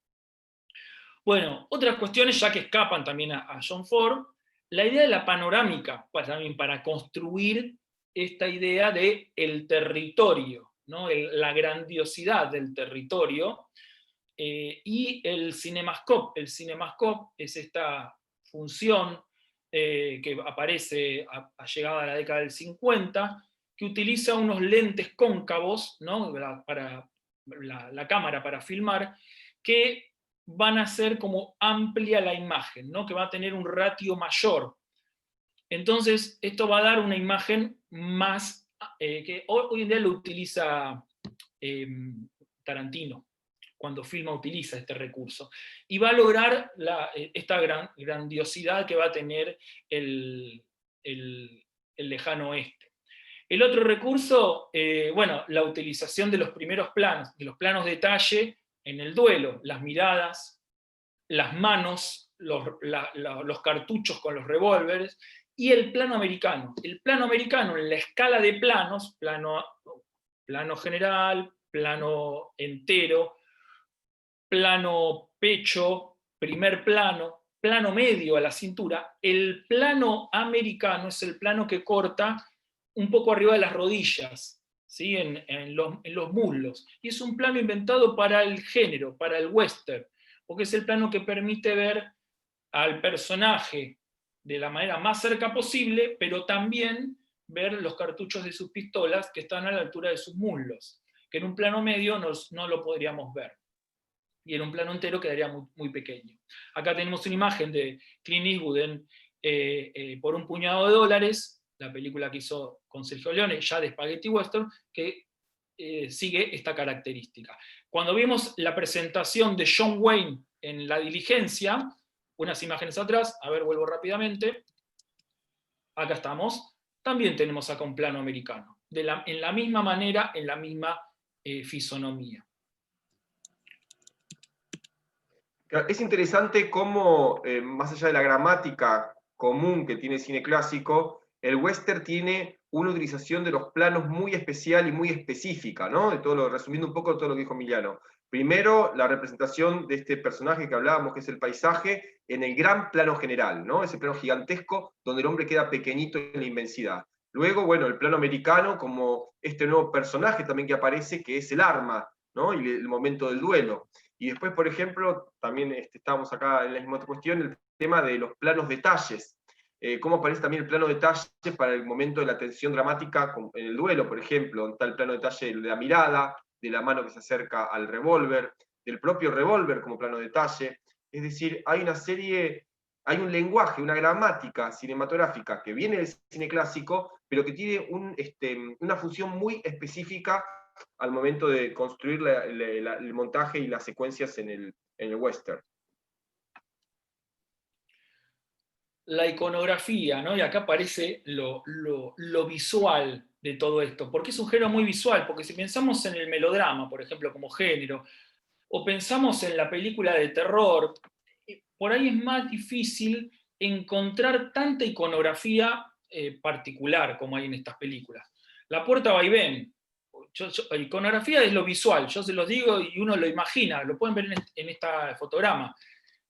Bueno, otras cuestiones ya que escapan también a John Ford, la idea de la panorámica, también para construir esta idea del territorio, ¿no? La grandiosidad del territorio, y el cinemascope. El cinemascope es esta función que aparece a llegada a la década del 50, que utiliza unos lentes cóncavos, ¿no? para la cámara para filmar, que van a hacer como amplia la imagen, ¿no? Que va a tener un ratio mayor. Entonces, esto va a dar una imagen más, que hoy en día lo utiliza Tarantino, cuando filma utiliza este recurso, y va a lograr esta grandiosidad que va a tener el lejano oeste. El otro recurso, bueno, la utilización de los primeros planos, de los planos de detalle en el duelo, las miradas, las manos, los cartuchos con los revólveres, y el plano americano. El plano americano en la escala de planos, plano general, plano entero, plano pecho, primer plano, plano medio a la cintura. El plano americano es el plano que corta un poco arriba de las rodillas, ¿sí? en los muslos. Y es un plano inventado para el género, para el western, porque es el plano que permite ver al personaje de la manera más cerca posible, pero también ver los cartuchos de sus pistolas que están a la altura de sus muslos, que en un plano medio no lo podríamos ver, y en un plano entero quedaría muy, muy pequeño. Acá tenemos una imagen de Clint Eastwood Por un puñado de dólares, la película que hizo con Sergio Leone, ya de Spaghetti Western, que sigue esta característica. Cuando vimos la presentación de John Wayne en La Diligencia, unas imágenes atrás, a ver, vuelvo rápidamente, acá estamos, también tenemos acá un plano americano, en la misma manera, en la misma fisonomía. Es interesante cómo, más allá de la gramática común que tiene el cine clásico, el western tiene una utilización de los planos muy especial y muy específica, ¿no? Resumiendo un poco todo lo que dijo Emiliano. Primero, la representación de este personaje que hablábamos, que es el paisaje, en el gran plano general, ¿no? Ese plano gigantesco donde el hombre queda pequeñito en la inmensidad. Luego, bueno, el plano americano como este nuevo personaje también que aparece, que es el arma, ¿no? Y el momento del duelo. Y después, por ejemplo, también estábamos acá en la misma cuestión, el tema de los planos detalles. Cómo aparece también el plano detalle para el momento de la tensión dramática en el duelo, por ejemplo, donde está el plano detalle de la mirada, de la mano que se acerca al revólver, del propio revólver como plano detalle. Es decir, hay un lenguaje, una gramática cinematográfica que viene del cine clásico, pero que tiene una función muy específica al momento de construir el montaje y las secuencias en el western. La iconografía, ¿no? Y acá aparece lo visual de todo esto, porque es un género muy visual, porque si pensamos en el melodrama, por ejemplo, como género, o pensamos en la película de terror, por ahí es más difícil encontrar tanta iconografía particular como hay en estas películas. La Puerta Vaivén, iconografía es lo visual, yo se los digo y uno lo imagina, lo pueden ver en este fotograma.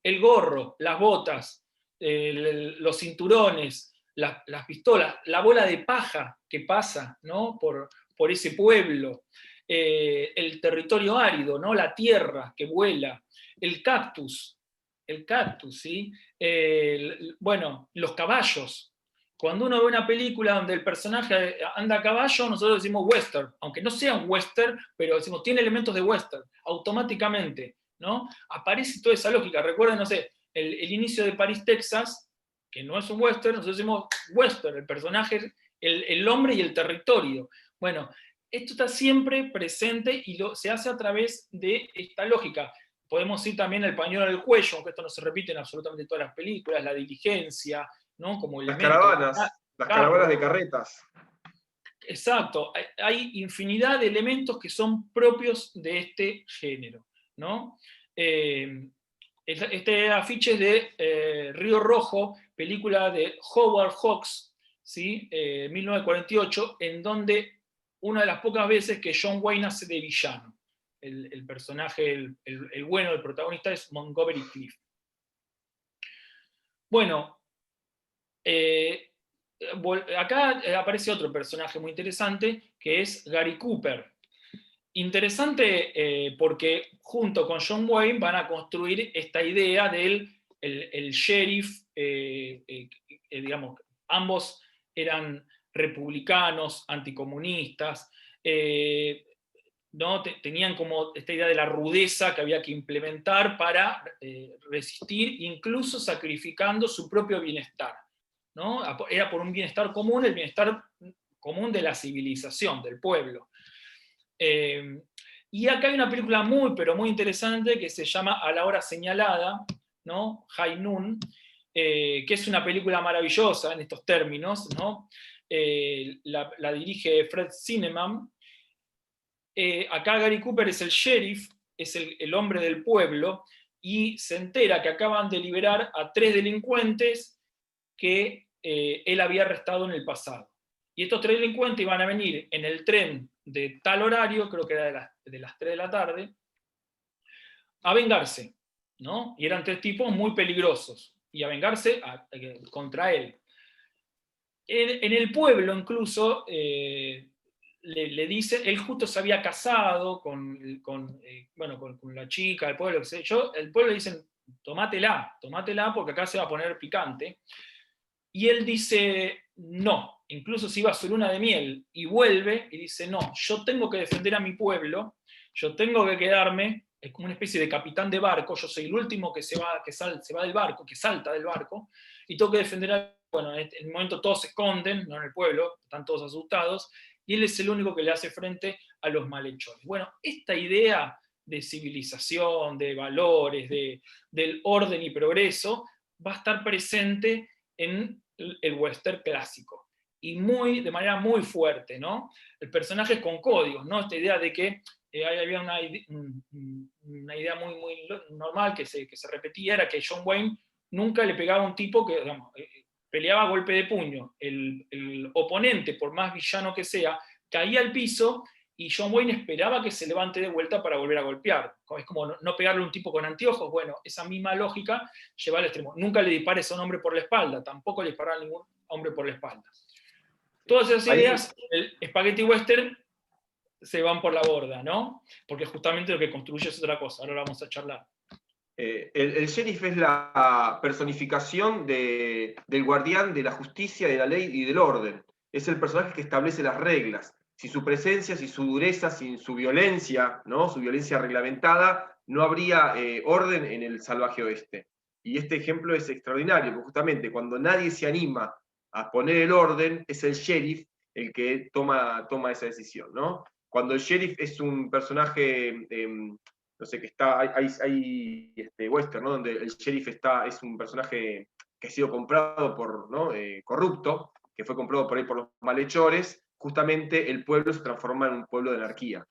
El gorro, las botas, los cinturones, las pistolas, la bola de paja que pasa, ¿no? por ese pueblo, el territorio árido, ¿no? La tierra que vuela, el cactus, ¿sí? Bueno, los caballos. Cuando uno ve una película donde el personaje anda a caballo, nosotros decimos western, aunque no sea un western, pero decimos, tiene elementos de western, automáticamente, ¿no? Aparece toda esa lógica. Recuerden, no sé, el inicio de París, Texas, que no es un western, nosotros decimos western, el personaje, el hombre y el territorio. Bueno, esto está siempre presente y se hace a través de esta lógica. Podemos ir también al pañuelo del cuello, aunque esto no se repite en absolutamente todas las películas, la diligencia, ¿no? Como las caravanas de carretas. Exacto, hay infinidad de elementos que son propios de este género, ¿no? Este afiche es de Río Rojo, película de Howard Hawks, ¿sí? 1948, en donde una de las pocas veces que John Wayne hace de villano. El personaje, el bueno, el protagonista es Montgomery Clift. Bueno, acá aparece otro personaje muy interesante, que es Gary Cooper. Interesante porque junto con John Wayne van a construir esta idea del el sheriff, digamos, ambos eran republicanos, anticomunistas, ¿no? Tenían como esta idea de la rudeza que había que implementar para resistir, incluso sacrificando su propio bienestar, ¿no? Era por un bienestar común, el bienestar común de la civilización, del pueblo. Y acá hay una película muy, pero muy interesante que se llama A la hora señalada, ¿no? High Noon, que es una película maravillosa en estos términos, ¿no? La dirige Fred Zinnemann. Acá Gary Cooper es el sheriff, es el hombre del pueblo, y se entera que acaban de liberar a 3 delincuentes que él había arrestado en el pasado. Y estos 3 delincuentes iban a venir en el tren de tal horario, creo que era de las 3 de la tarde, a vengarse, ¿no? Y eran 3 tipos muy peligrosos, y a vengarse contra él. En el pueblo, incluso, le dice, él justo se había casado con la chica del pueblo, el pueblo le dicen, tomátela, porque acá se va a poner picante. Y él dice, no, incluso se iba a su luna de miel, y vuelve y dice, no, yo tengo que defender a mi pueblo, yo tengo que quedarme, es como una especie de capitán de barco, yo soy el último que se va del barco, que salta del barco, y tengo que defender a... Bueno, en el momento todos se esconden, no en el pueblo, están todos asustados, y él es el único que le hace frente a los malhechores. Bueno, esta idea de civilización, de valores, del orden y progreso, va a estar presente en el western clásico, y de manera muy fuerte, ¿no? El personaje es con códigos, ¿no? Esta idea de que había una idea muy normal que se repetía, era que John Wayne nunca le pegaba a un tipo que, digamos, peleaba a golpe de puño, el oponente, por más villano que sea, caía al piso y John Wayne esperaba que se levante de vuelta para volver a golpear. Es como no pegarle a un tipo con anteojos. Bueno, esa misma lógica lleva al extremo. Nunca le dispares a un hombre por la espalda, tampoco le disparar a ningún hombre por la espalda. Todas esas ideas, el Spaghetti Western, se van por la borda, ¿no? Porque justamente lo que construye es otra cosa. Ahora lo vamos a charlar. El sheriff es la personificación del guardián de la justicia, de la ley y del orden. Es el personaje que establece las reglas. Sin su presencia, sin su dureza, sin su violencia, ¿no? Su violencia reglamentada, no habría orden en el salvaje oeste. Y este ejemplo es extraordinario, porque justamente cuando nadie se anima a poner el orden, es el sheriff el que toma esa decisión, ¿no? Cuando el sheriff es un personaje, no sé, que está, hay western, ¿no? Donde el sheriff es un personaje que ha sido comprado por, ¿no? Corrupto, que fue comprado por ahí por los malhechores, justamente el pueblo se transforma en un pueblo de anarquía.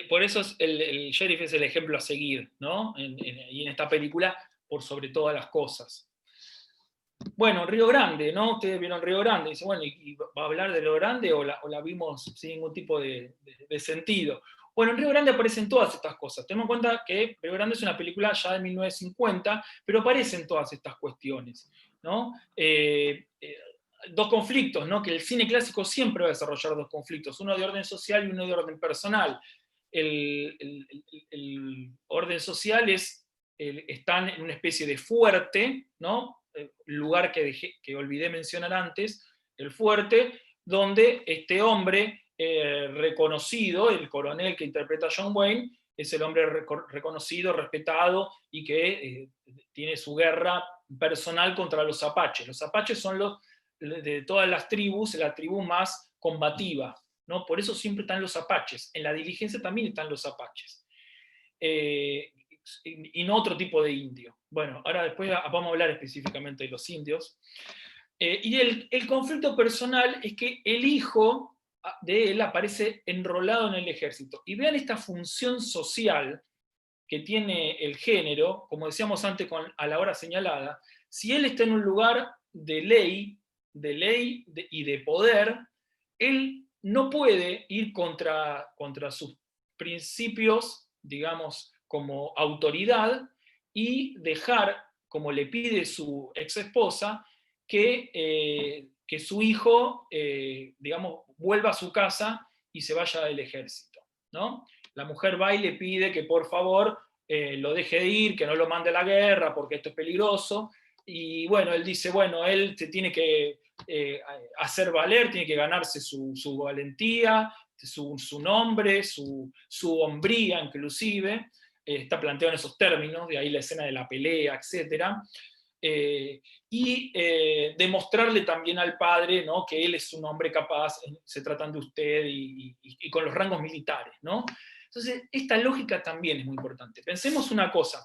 Por eso el sheriff es el ejemplo a seguir, ¿no? Y en esta película, por sobre todas las cosas. Bueno, Río Grande, ¿no? Ustedes vieron Río Grande, y dicen, bueno, ¿y va a hablar de Río Grande o la vimos sin ningún tipo de sentido? Bueno, en Río Grande aparecen todas estas cosas. Tenemos en cuenta que Río Grande es una película ya de 1950, pero aparecen todas estas cuestiones, ¿no? Dos conflictos, ¿no? Que el cine clásico siempre va a desarrollar dos conflictos, uno de orden social y uno de orden personal. El orden social están en una especie de fuerte, ¿no? Lugar que olvidé mencionar antes, el fuerte, donde este hombre reconocido, el coronel que interpreta a John Wayne, es el hombre reconocido, respetado, y que tiene su guerra personal contra los apaches. Los apaches son de todas las tribus, la tribu más combativa, ¿no? Por eso siempre están los apaches. En la diligencia también están los apaches. Y no otro tipo de indio. Bueno, ahora después vamos a hablar específicamente de los indios. Y el conflicto personal es que el hijo de él aparece enrolado en el ejército. Y vean esta función social que tiene el género, como decíamos antes a la hora señalada. Si él está en un lugar de ley y de poder, él no puede ir contra sus principios, digamos, como autoridad, y dejar, como le pide su ex esposa, que su hijo, digamos, vuelva a su casa y se vaya del ejército, ¿no? La mujer va y le pide que por favor lo deje de ir, que no lo mande a la guerra porque esto es peligroso, y bueno, él dice, bueno, él se tiene que hacer valer, tiene que ganarse su valentía, su nombre, su hombría inclusive. Está planteado en esos términos, de ahí la escena de la pelea, etc. Y demostrarle también al padre, ¿no? Que él es un hombre capaz, se tratan de usted, y con los rangos militares, ¿no? Entonces, esta lógica también es muy importante. Pensemos una cosa,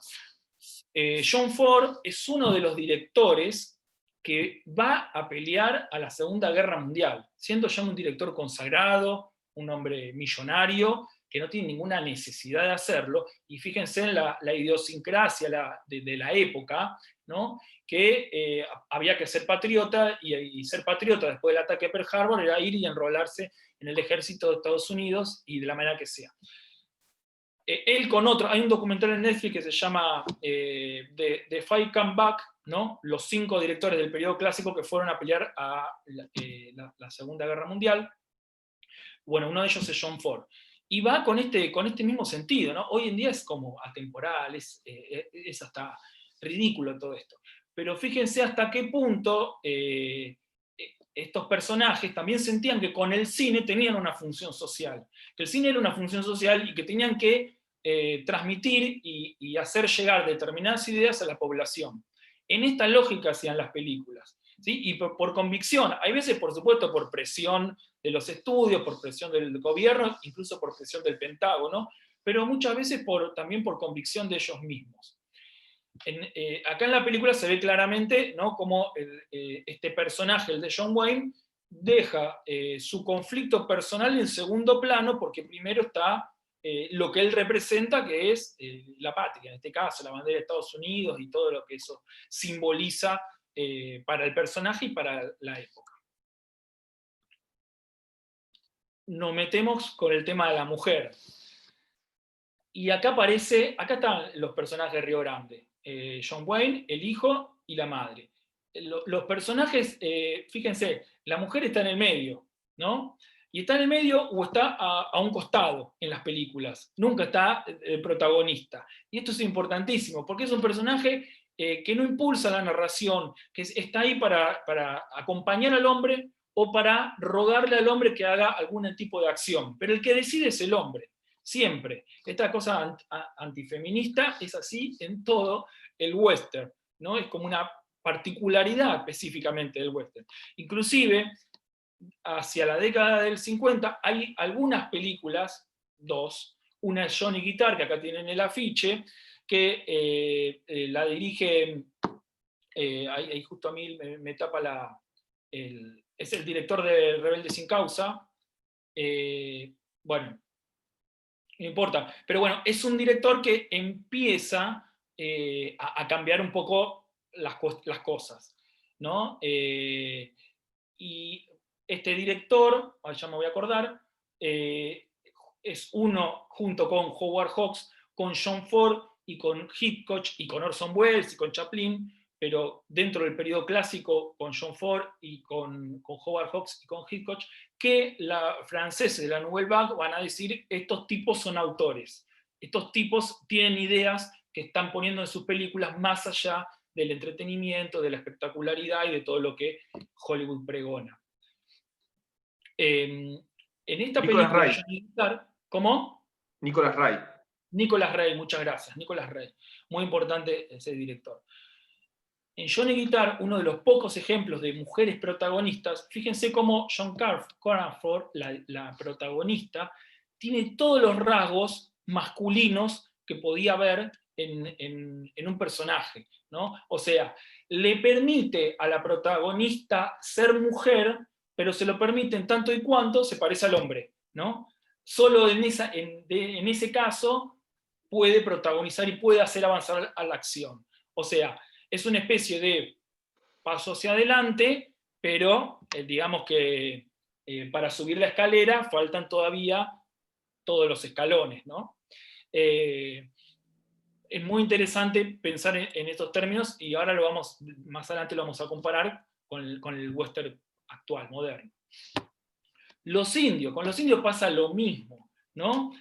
John Ford es uno de los directores que va a pelear a la Segunda Guerra Mundial, siendo ya un director consagrado, un hombre millonario, que no tiene ninguna necesidad de hacerlo, y fíjense en la idiosincrasia de la época, ¿no? Que había que ser patriota, y ser patriota después del ataque a Pearl Harbor era ir y enrolarse en el ejército de Estados Unidos, y de la manera que sea. Él con otro, hay un documental en Netflix que se llama The Five Come Back, ¿no? Los 5 directores del periodo clásico que fueron a pelear a la Segunda Guerra Mundial. Bueno, uno de ellos es John Ford. Y va con este mismo sentido, ¿no? Hoy en día es como atemporal, es hasta ridículo todo esto. Pero fíjense hasta qué punto estos personajes también sentían que con el cine tenían una función social. Que el cine era una función social y que tenían que transmitir y hacer llegar determinadas ideas a la población. En esta lógica hacían las películas, ¿sí? Y por convicción, hay veces, por supuesto, por presión de los estudios, por presión del gobierno, incluso por presión del Pentágono, pero muchas veces también por convicción de ellos mismos. Acá en la película se ve claramente, ¿no? Cómo este personaje, el de John Wayne, deja su conflicto personal en segundo plano, porque primero está lo que él representa, que es la patria, en este caso la bandera de Estados Unidos y todo lo que eso simboliza para el personaje y para la época. Nos metemos con el tema de la mujer. Y acá están los personajes de Río Grande. John Wayne, el hijo y la madre. Los personajes, fíjense, la mujer está en el medio, ¿no? Y está en el medio o está a un costado en las películas. Nunca está el protagonista. Y esto es importantísimo, porque es un personaje que no impulsa la narración, que está ahí para acompañar al hombre o para rogarle al hombre que haga algún tipo de acción. Pero el que decide es el hombre. Siempre. Esta cosa antifeminista es así en todo el western, ¿no? Es como una particularidad específicamente del western. Inclusive, hacia la década del 50, hay algunas películas, dos, una es Johnny Guitar, que acá tienen el afiche, que la dirige, ahí justo a mí me tapa es el director de Rebelde sin Causa, bueno, no importa, pero bueno, es un director que empieza a cambiar un poco las cosas, ¿no? Y este director, ya me voy a acordar, es uno junto con Howard Hawks, con John Ford y con Hitchcock y con Orson Welles y con Chaplin, pero dentro del periodo clásico con John Ford y con Howard Hawks y con Hitchcock, que los franceses de la Nouvelle Vague van a decir, estos tipos son autores, estos tipos tienen ideas que están poniendo en sus películas más allá del entretenimiento, de la espectacularidad y de todo lo que Hollywood pregona. En esta Nicolas película, Ray. ¿Cómo? Nicolas Ray. Nicolas Ray, muchas gracias, Nicolas Ray. Muy importante ese director. En Johnny Guitar, uno de los pocos ejemplos de mujeres protagonistas, fíjense cómo Joan Crawford, la protagonista, tiene todos los rasgos masculinos que podía haber en un personaje, ¿no? O sea, le permite a la protagonista ser mujer, pero se lo permite en tanto y cuanto se parece al hombre, ¿no? Solo en ese caso puede protagonizar y puede hacer avanzar a la acción. O sea, es una especie de paso hacia adelante, pero digamos que para subir la escalera faltan todavía todos los escalones, ¿no? Es muy interesante pensar en estos términos y ahora más adelante lo vamos a comparar con el western actual, moderno. Con los indios pasa lo mismo, ¿no?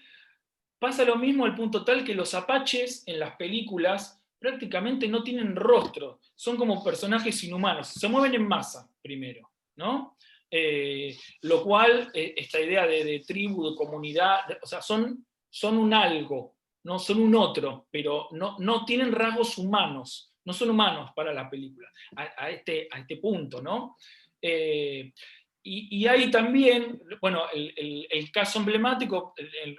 Pasa lo mismo al punto tal que los apaches en las películas prácticamente no tienen rostro, son como personajes inhumanos, se mueven en masa primero, ¿no? Lo cual, esta idea de tribu, de comunidad, o sea, son un algo, ¿no? Son un otro, pero no tienen rasgos humanos, no son humanos para la película, a este punto, ¿no? Y hay también, bueno, el caso emblemático,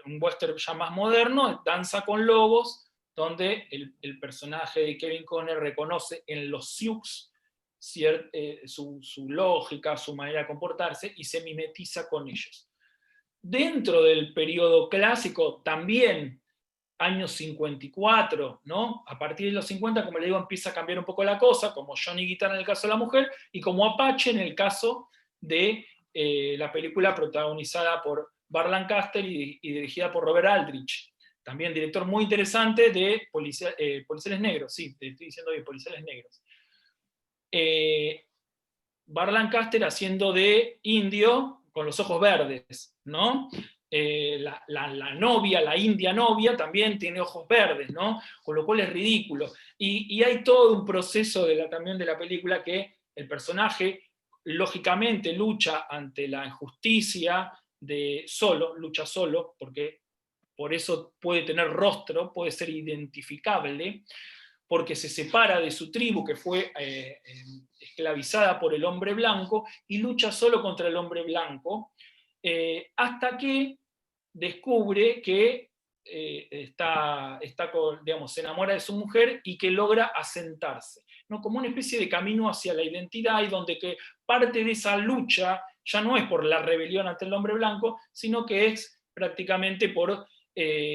un western ya más moderno, Danza con Lobos, donde el personaje de Kevin Costner reconoce en los Sioux su lógica, su manera de comportarse, y se mimetiza con ellos. Dentro del periodo clásico, también, años 54, ¿no? A partir de los 50, como le digo, empieza a cambiar un poco la cosa, como Johnny Guitar en el caso de la mujer, y como Apache en el caso de la película protagonizada por Burt Lancaster y dirigida por Robert Aldrich. También director muy interesante de Policiales Negros, sí, te estoy diciendo bien, Policiales Negros. Burt Lancaster haciendo de indio con los ojos verdes, ¿no? La novia, la india novia, también tiene ojos verdes, ¿no? Con lo cual es ridículo. Y hay todo un proceso también de la película que el personaje, lógicamente, lucha ante la injusticia lucha solo, porque por eso puede tener rostro, puede ser identificable, porque se separa de su tribu que fue esclavizada por el hombre blanco y lucha solo contra el hombre blanco, hasta que descubre que se enamora de su mujer y que logra asentarse, ¿no? Como una especie de camino hacia la identidad, y donde que parte de esa lucha ya no es por la rebelión ante el hombre blanco, sino que es prácticamente por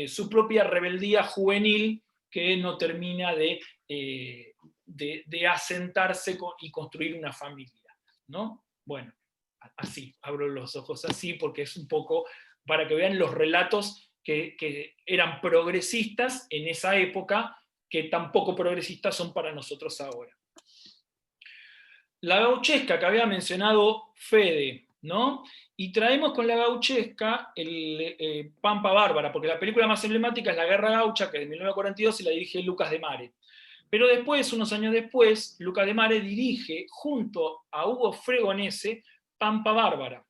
su propia rebeldía juvenil, que no termina de de asentarse y construir una familia, ¿no? Bueno, así, abro los ojos así, porque es un poco para que vean los relatos que eran progresistas en esa época, que tampoco progresistas son para nosotros ahora. La gauchesca que había mencionado Fede, ¿no? Y traemos con la gauchesca el Pampa Bárbara, porque la película más emblemática es La Guerra Gaucha, que es de 1942 y la dirige Lucas de Mare. Pero después, unos años después, Lucas de Mare dirige, junto a Hugo Fregonese, Pampa Bárbara.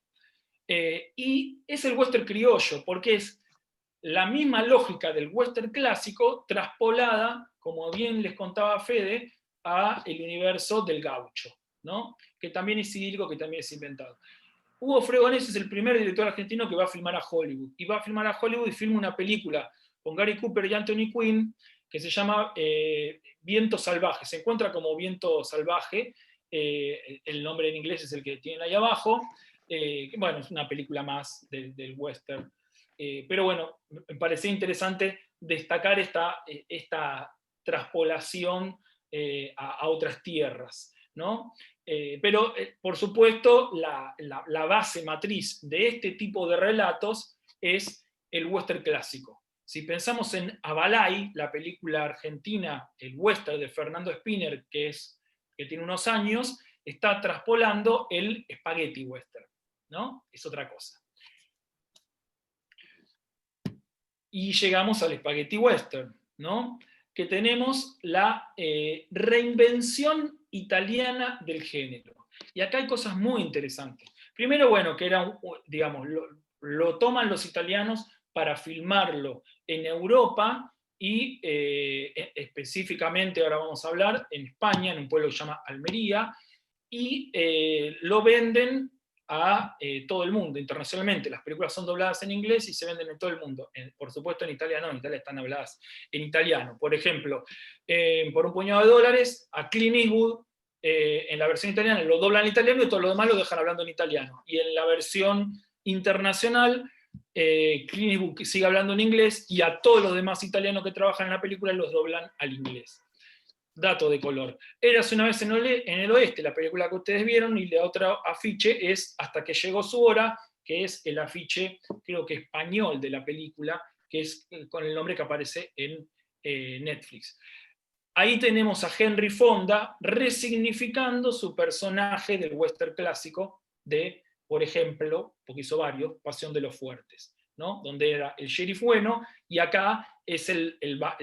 Y es el western criollo, porque es la misma lógica del western clásico, traspolada, como bien les contaba Fede, a el universo del gaucho, ¿no? Que también es idílico, que también es inventado. Hugo Fregonese es el primer director argentino que va a filmar a Hollywood. Y va a filmar a Hollywood y filma una película con Gary Cooper y Anthony Quinn, que se llama Viento Salvaje. Se encuentra como Viento Salvaje, el nombre en inglés es el que tienen ahí abajo. Bueno, es una película más del western. Pero bueno, me parecía interesante destacar esta traspolación a otras tierras, ¿no? Pero, por supuesto, la base matriz de este tipo de relatos es el western clásico. Si pensamos en Abalay, la película argentina, el western de Fernando Spinner, que tiene unos años, está traspolando el spaghetti western, ¿no? Es otra cosa. Y llegamos al spaghetti western, ¿no? Que tenemos la reinvención italiana del género. Y acá hay cosas muy interesantes. Primero, bueno, que era, digamos, lo toman los italianos para filmarlo en Europa y específicamente, ahora vamos a hablar, en España, en un pueblo que se llama Almería, y lo venden a todo el mundo, internacionalmente. Las películas son dobladas en inglés y se venden en todo el mundo. Por supuesto en Italia no, en Italia están habladas en italiano. Por ejemplo, por un puñado de dólares, a Clint Eastwood, en la versión italiana lo doblan en italiano y todo lo demás lo dejan hablando en italiano. Y en la versión internacional, Clint Eastwood sigue hablando en inglés y a todos los demás italianos que trabajan en la película los doblan al inglés. Dato de color. Érase una vez en el oeste, la película que ustedes vieron, y la otra afiche es Hasta que llegó su hora, que es el afiche, creo que español de la película, que es con el nombre que aparece en Netflix. Ahí tenemos a Henry Fonda resignificando su personaje del western clásico de, por ejemplo, porque hizo varios, Pasión de los Fuertes, ¿no? Donde era el sheriff bueno, y acá es el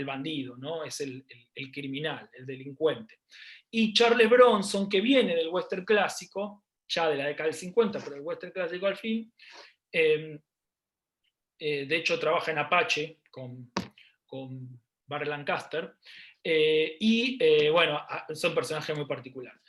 bandido, ¿no? Es el criminal, el delincuente. Y Charles Bronson, que viene del western clásico, ya de la década del 50, pero el western clásico al fin, de hecho trabaja en Apache con Burt Lancaster, bueno, son personajes muy particulares.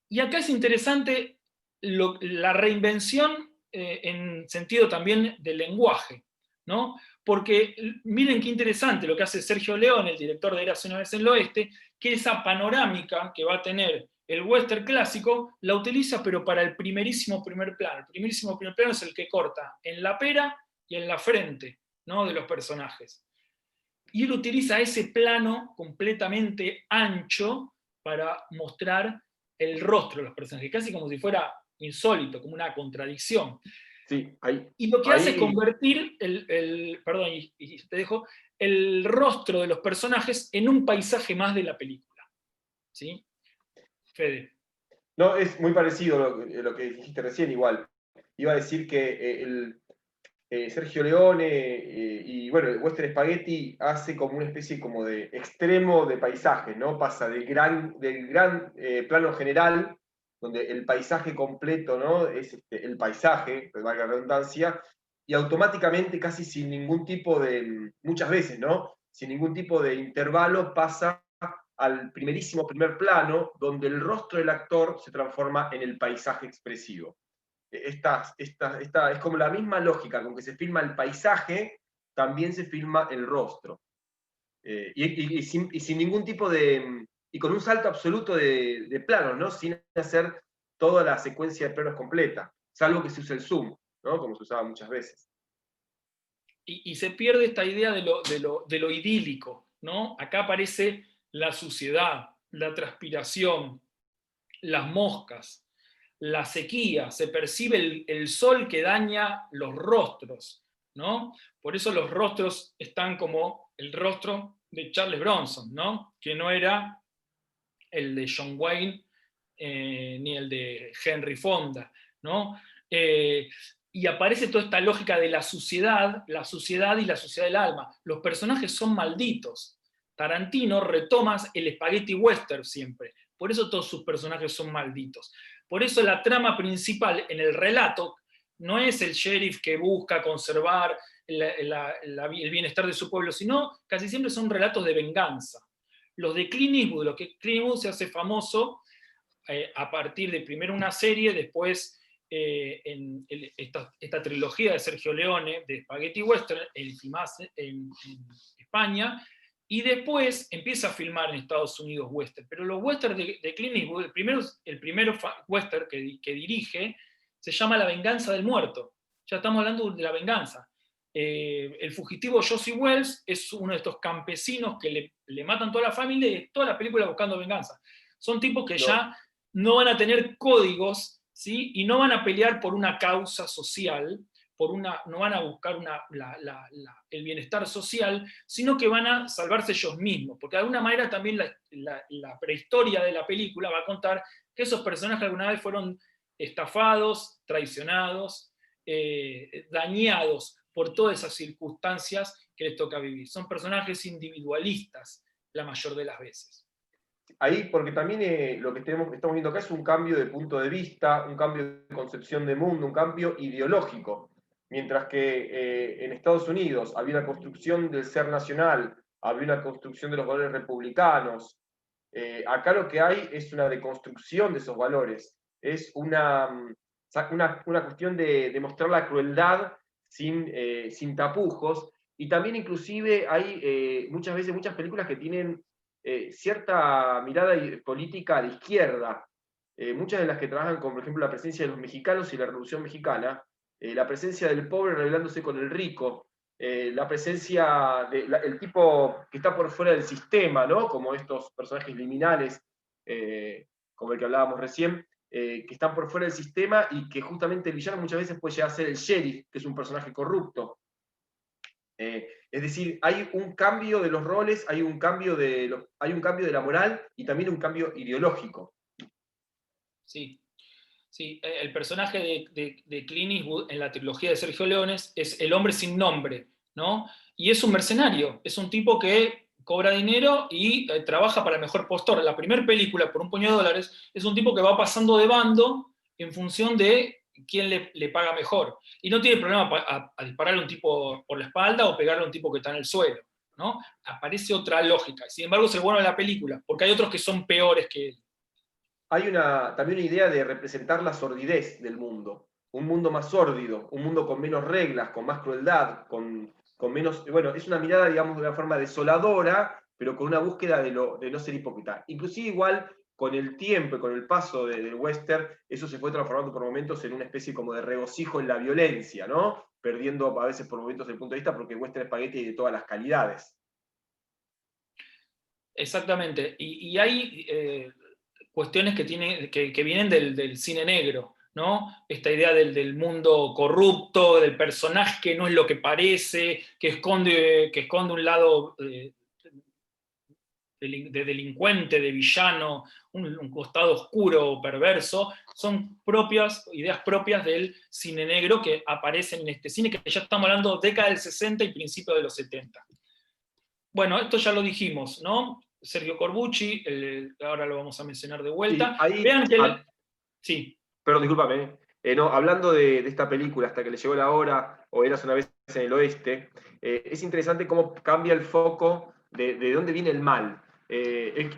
Y acá es interesante la reinvención en sentido también del lenguaje, ¿no? Porque miren qué interesante lo que hace Sergio Leone, el director de Érase una vez en el oeste, que esa panorámica que va a tener el western clásico la utiliza pero para el primerísimo primer plano. El primerísimo primer plano es el que corta en la pera y en la frente, ¿no? De los personajes. Y él utiliza ese plano completamente ancho para mostrar el rostro de los personajes, casi como si fuera insólito, como una contradicción. Sí, y lo que hace es convertir perdón, y te dejo, el rostro de los personajes en un paisaje más de la película. ¿Sí? Fede. No, es muy parecido lo que dijiste recién, igual. Iba a decir que Sergio Leone y bueno, el Western Spaghetti hace como una especie como de extremo de paisaje, ¿no? Pasa del gran plano general, donde el paisaje completo, ¿no? Es el paisaje, pues valga la redundancia, y automáticamente, casi sin ningún tipo de, muchas veces, ¿no? Sin ningún tipo de intervalo, pasa al primerísimo primer plano, donde el rostro del actor se transforma en el paisaje expresivo. Es como la misma lógica, con que se filma el paisaje, también se filma el rostro. Y sin ningún tipo de... Y con un salto absoluto de planos, ¿no? Sin hacer toda la secuencia de planos completa, salvo que se use el zoom, ¿no? Como se usaba muchas veces. Y se pierde esta idea de lo idílico, ¿no? Acá aparece la suciedad, la transpiración, las moscas, la sequía, se percibe el sol que daña los rostros, ¿no? Por eso los rostros están como el rostro de Charles Bronson, ¿no? Que no era el de John Wayne ni el de Henry Fonda, ¿no? Y aparece toda esta lógica de la suciedad y la suciedad del alma. Los personajes son malditos. Tarantino retoma el spaghetti western siempre. Por eso todos sus personajes son malditos. Por eso la trama principal en el relato no es el sheriff que busca conservar el bienestar de su pueblo, sino casi siempre son relatos de venganza. Los de Clint Eastwood, lo que Clint Eastwood se hace famoso a partir de primero una serie, después en esta trilogía de Sergio Leone, de Spaghetti Western, en España, y después empieza a filmar en Estados Unidos western. Pero los westerns de Clint Eastwood, el primero western que dirige, se llama La venganza del muerto. Ya estamos hablando de la venganza. El fugitivo Josie Wells es uno de estos campesinos que le matan toda la familia y toda la película buscando venganza. Son tipos que ya no van a tener códigos, ¿sí? Y no van a pelear por una causa social, no van a buscar el bienestar social, sino que van a salvarse ellos mismos, porque de alguna manera también la prehistoria de la película va a contar que esos personajes alguna vez fueron estafados, traicionados, dañados por todas esas circunstancias que les toca vivir. Son personajes individualistas la mayor de las veces. Ahí, porque también lo que estamos viendo acá es un cambio de punto de vista, un cambio de concepción de mundo, un cambio ideológico. Mientras que en Estados Unidos había una construcción del ser nacional, había una construcción de los valores republicanos, acá lo que hay es una deconstrucción de esos valores, es una cuestión de mostrar la crueldad sin tapujos, y también inclusive hay muchas veces muchas películas que tienen cierta mirada política de izquierda, muchas de las que trabajan con, por ejemplo, la presencia de los mexicanos y la Revolución Mexicana, la presencia del pobre rebelándose con el rico, la presencia del tipo que está por fuera del sistema, ¿no? Como estos personajes liminales, como el que hablábamos recién, que están por fuera del sistema y que justamente el villano muchas veces puede llegar a ser el sheriff, que es un personaje corrupto. Es decir, hay un cambio de los roles, hay un cambio de la moral y también un cambio ideológico. Sí. Sí, el personaje de Clint Eastwood en la trilogía de Sergio Leone es el hombre sin nombre, ¿no? Y es un mercenario, es un tipo que cobra dinero y trabaja para el mejor postor. En la primera película, por un puñado de dólares, es un tipo que va pasando de bando en función de quién le paga mejor. Y no tiene problema a dispararle a un tipo por la espalda o pegarle a un tipo que está en el suelo, ¿no? Aparece otra lógica. Sin embargo, es el bueno de la película, porque hay otros que son peores que él. Hay también una idea de representar la sordidez del mundo, un mundo más sórdido, un mundo con menos reglas, con más crueldad, con menos... Bueno, es una mirada, digamos, de una forma desoladora, pero con una búsqueda de no ser hipócrita. Inclusive igual, con el tiempo y con el paso del western, eso se fue transformando por momentos en una especie como de regocijo en la violencia, ¿no? Perdiendo a veces por momentos el punto de vista, porque western spaghetti hay de todas las calidades. Exactamente, y hay... cuestiones que vienen del cine negro, ¿no? Esta idea del mundo corrupto, del personaje que no es lo que parece, que esconde un lado de delincuente, de villano, un costado oscuro o perverso, son ideas propias del cine negro que aparecen en este cine, que ya estamos hablando de década del 60 y principios de los 70. Bueno, esto ya lo dijimos, ¿no? Sergio Corbucci, ahora lo vamos a mencionar de vuelta. Sí, vean que sí. Perdón, discúlpame. Hablando de esta película, Hasta que le llegó la hora, o Eras una vez en el oeste, es interesante cómo cambia el foco de dónde viene el mal. El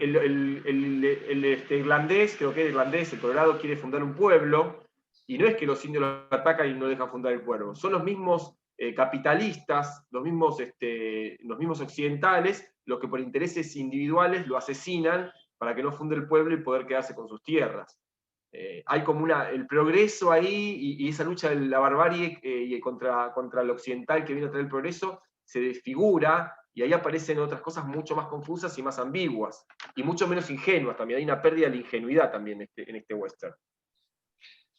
irlandés, creo que es irlandés, el Colorado, quiere fundar un pueblo, y no es que los indios lo atacan y no dejan fundar el pueblo, son los mismos capitalistas, los mismos occidentales, los que por intereses individuales lo asesinan para que no funde el pueblo y poder quedarse con sus tierras. Hay como el progreso ahí y esa lucha de la barbarie contra el occidental que viene a traer el progreso se desfigura y ahí aparecen otras cosas mucho más confusas y más ambiguas, y mucho menos ingenuas también. Hay una pérdida de la ingenuidad también en este western.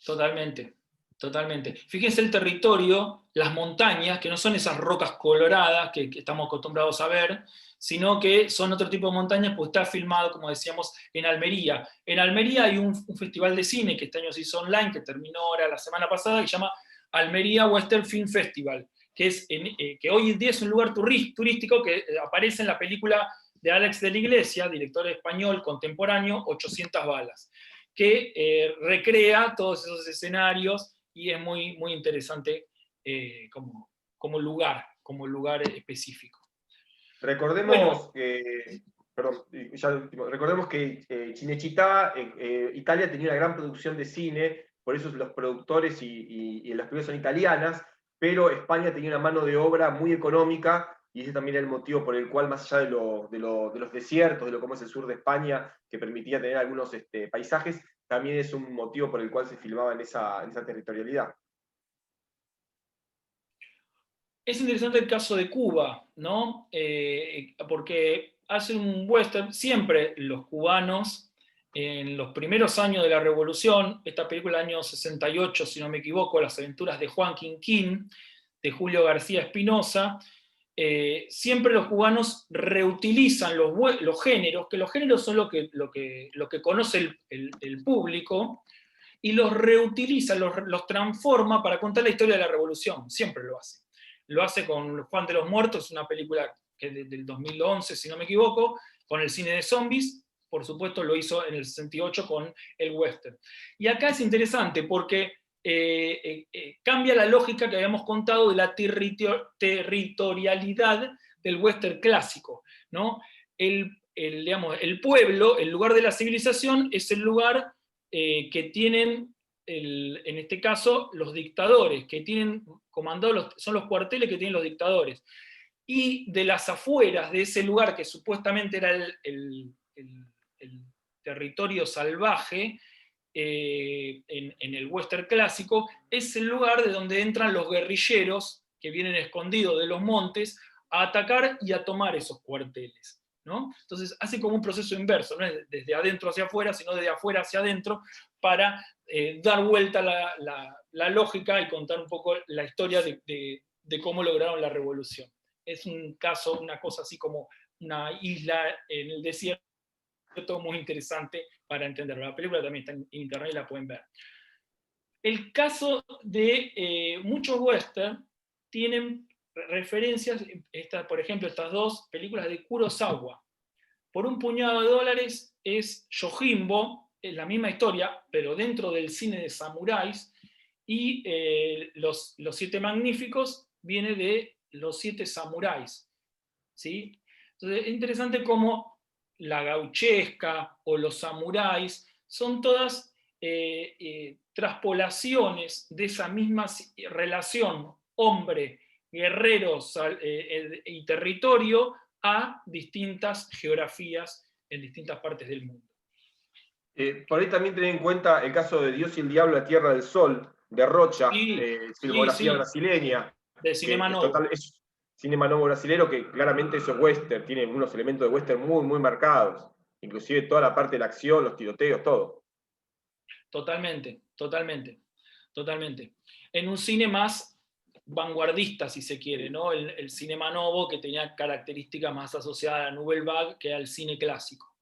Totalmente, totalmente. Fíjense el territorio, las montañas, que no son esas rocas coloradas que estamos acostumbrados a ver, sino que son otro tipo de montañas, pues está filmado, como decíamos, en Almería. En Almería hay un festival de cine que este año se hizo online, que terminó ahora la semana pasada, que se llama Almería Western Film Festival, que hoy en día es un lugar turístico que aparece en la película de Alex de la Iglesia, director español contemporáneo, 800 balas, que recrea todos esos escenarios y es muy, muy interesante como lugar específico. Recordemos, recordemos que Cinecittà, Italia tenía una gran producción de cine, por eso los productores y las películas son italianas, pero España tenía una mano de obra muy económica, y ese también era el motivo por el cual, más allá de los desiertos, de lo como es el sur de España, que permitía tener algunos paisajes, también es un motivo por el cual se filmaba en esa territorialidad. Es interesante el caso de Cuba, ¿no? Porque hacen un western, siempre los cubanos, en los primeros años de la Revolución, esta película del año 68, si no me equivoco, Las aventuras de Juan Quinquín, de Julio García Espinosa, siempre los cubanos reutilizan los géneros, que los géneros son lo que conoce el público, y los reutiliza, los transforma para contar la historia de la Revolución, siempre lo hace. Lo hace con Juan de los Muertos, una película que del 2011, si no me equivoco, con el cine de zombies, por supuesto lo hizo en el 68 con el western. Y acá es interesante porque cambia la lógica que habíamos contado de la territorialidad del western clásico, ¿no? Digamos, el pueblo, el lugar de la civilización, es el lugar que tienen, en este caso, los dictadores, que tienen comandados, son los cuarteles que tienen los dictadores. Y de las afueras de ese lugar, que supuestamente era el territorio salvaje, en el western clásico, es el lugar de donde entran los guerrilleros que vienen escondidos de los montes a atacar y a tomar esos cuarteles, ¿no? Entonces hace como un proceso inverso, no es desde adentro hacia afuera, sino desde afuera hacia adentro, para dar vuelta la lógica y contar un poco la historia de cómo lograron la revolución. Es un caso, una cosa así como una isla en el desierto, muy interesante para entenderlo. La película también está en internet y la pueden ver. El caso de muchos western tienen referencias, por ejemplo, estas dos películas de Kurosawa. Por un puñado de dólares es Yojimbo, es la misma historia, pero dentro del cine de samuráis, y los Siete Magníficos viene de los Siete Samuráis, ¿sí? Entonces es interesante cómo la gauchesca o los samuráis son todas traspolaciones de esa misma relación hombre, guerreros y territorio a distintas geografías en distintas partes del mundo. Por ahí también tener en cuenta el caso de Dios y el Diablo, la Tierra del Sol, de Rocha, filmografía brasileña. De Cinema Novo. Es Cinema Novo brasilero, que claramente eso es western, tiene unos elementos de western muy, muy marcados. Inclusive toda la parte de la acción, los tiroteos, todo. Totalmente, totalmente, totalmente. En un cine más vanguardista, si se quiere, ¿no? El Cinema Novo, que tenía características más asociadas a la Nouvelle Vague que al cine clásico.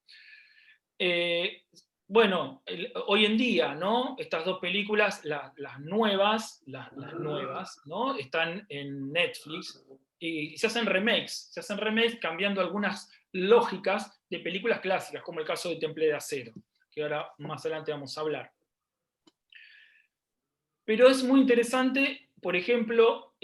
Bueno, hoy en día, ¿no? Estas dos películas, las nuevas, ¿no? Están en Netflix y se hacen remakes cambiando algunas lógicas de películas clásicas, como el caso de Temple de Acero, que ahora más adelante vamos a hablar. Pero es muy interesante, por ejemplo,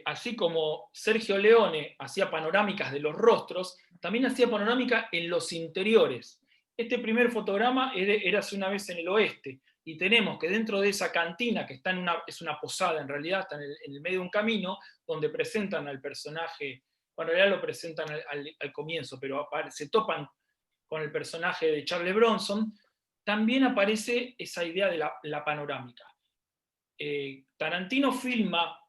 así como Sergio Leone hacía panorámicas de los rostros, también hacía panorámica en los interiores. Este primer fotograma era Hace una vez en el oeste, y tenemos que dentro de esa cantina, que es una posada en realidad, está en el medio de un camino, donde presentan al personaje, bueno, en realidad lo presentan al comienzo, pero se topan con el personaje de Charles Bronson, también aparece esa idea de la panorámica. Tarantino filma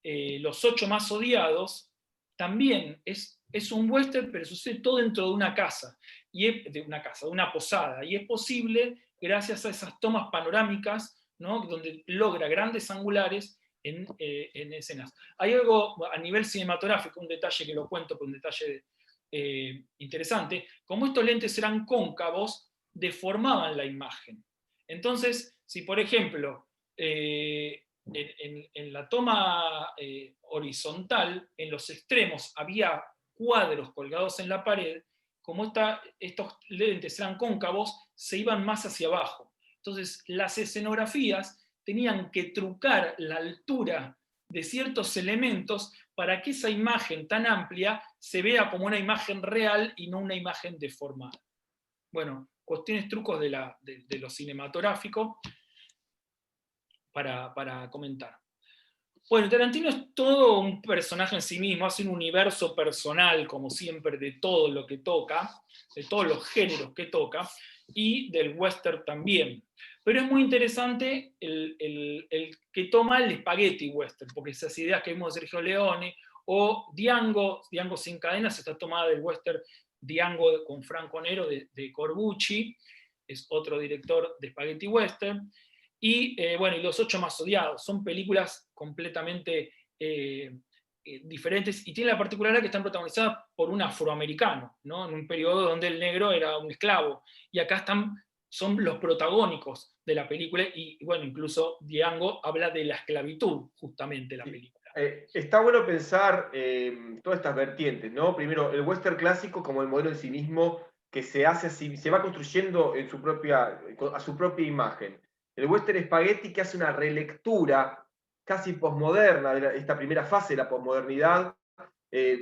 Los 8 más odiados, también es es un western, pero sucede todo dentro de una casa, de una posada, y es posible gracias a esas tomas panorámicas, ¿no? Donde logra grandes angulares en escenas. Hay algo a nivel cinematográfico, un detalle que lo cuento, por un detalle interesante, como estos lentes eran cóncavos, deformaban la imagen. Entonces, si por ejemplo, en la toma horizontal, en los extremos había cuadros colgados en la pared, como estos lentes eran cóncavos, se iban más hacia abajo. Entonces, las escenografías tenían que trucar la altura de ciertos elementos para que esa imagen tan amplia se vea como una imagen real y no una imagen deformada. Bueno, cuestiones, trucos de lo cinematográfico para comentar. Bueno, Tarantino es todo un personaje en sí mismo, hace un universo personal, como siempre, de todo lo que toca, de todos los géneros que toca, y del western también. Pero es muy interesante el que toma el spaghetti western, porque esas ideas que vimos de Sergio Leone, o Django sin cadenas, está tomada del western Django con Franco Nero de Corbucci, es otro director de spaghetti western. Y bueno, y Los Ocho Más Odiados, son películas completamente diferentes, y tienen la particularidad que están protagonizadas por un afroamericano, ¿no? En un periodo donde el negro era un esclavo, y acá son los protagónicos de la película, y bueno, incluso Django habla de la esclavitud, justamente, la película. Está bueno pensar todas estas vertientes, ¿no? Primero, el western clásico como el modelo en sí mismo, que se hace así, se va construyendo a su propia imagen. El western spaghetti, que hace una relectura casi posmoderna de esta primera fase de la posmodernidad,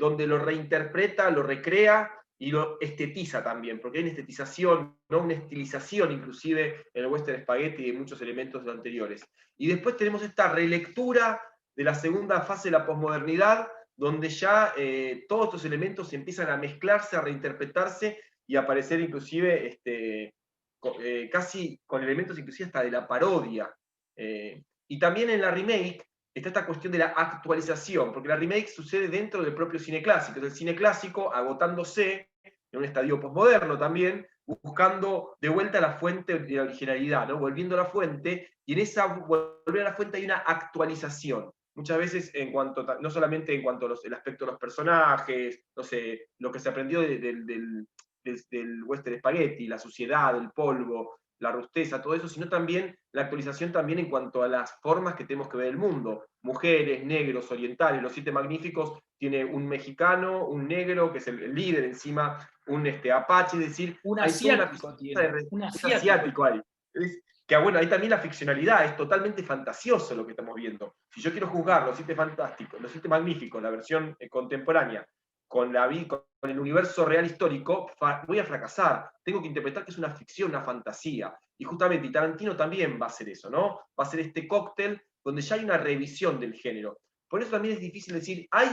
donde lo reinterpreta, lo recrea y lo estetiza también, porque hay una estetización, ¿no? Una estilización inclusive en el western spaghetti de muchos elementos anteriores. Y después tenemos esta relectura de la segunda fase de la posmodernidad, donde ya todos estos elementos empiezan a mezclarse, a reinterpretarse y a aparecer inclusive casi con elementos inclusive hasta de la parodia. Y también en la remake está esta cuestión de la actualización, porque la remake sucede dentro del propio cine clásico, es el cine clásico agotándose en un estadio posmoderno también, buscando de vuelta la fuente de la originalidad, ¿no? Volviendo a la fuente, y en esa volver a la fuente hay una actualización. Muchas veces, no solamente en cuanto al aspecto de los personajes, no sé, lo que se aprendió del western spaghetti, la suciedad, el polvo, la rusteza, todo eso, sino también la actualización también en cuanto a las formas que tenemos que ver el mundo. Mujeres, negros, orientales, Los Siete Magníficos tiene un mexicano, un negro, que es el líder encima, un apache, es decir, un hay asiático, un asiático ahí. Que bueno, ahí también la ficcionalidad, es totalmente fantasioso lo que estamos viendo. Si yo quiero juzgar Los Siete Fantásticos, Los Siete Magníficos, la versión contemporánea, con el universo real histórico, voy a fracasar. Tengo que interpretar que es una ficción, una fantasía. Y justamente, y Tarantino también va a hacer eso, ¿no? Va a ser este cóctel donde ya hay una revisión del género. Por eso también es difícil decir, ¿hay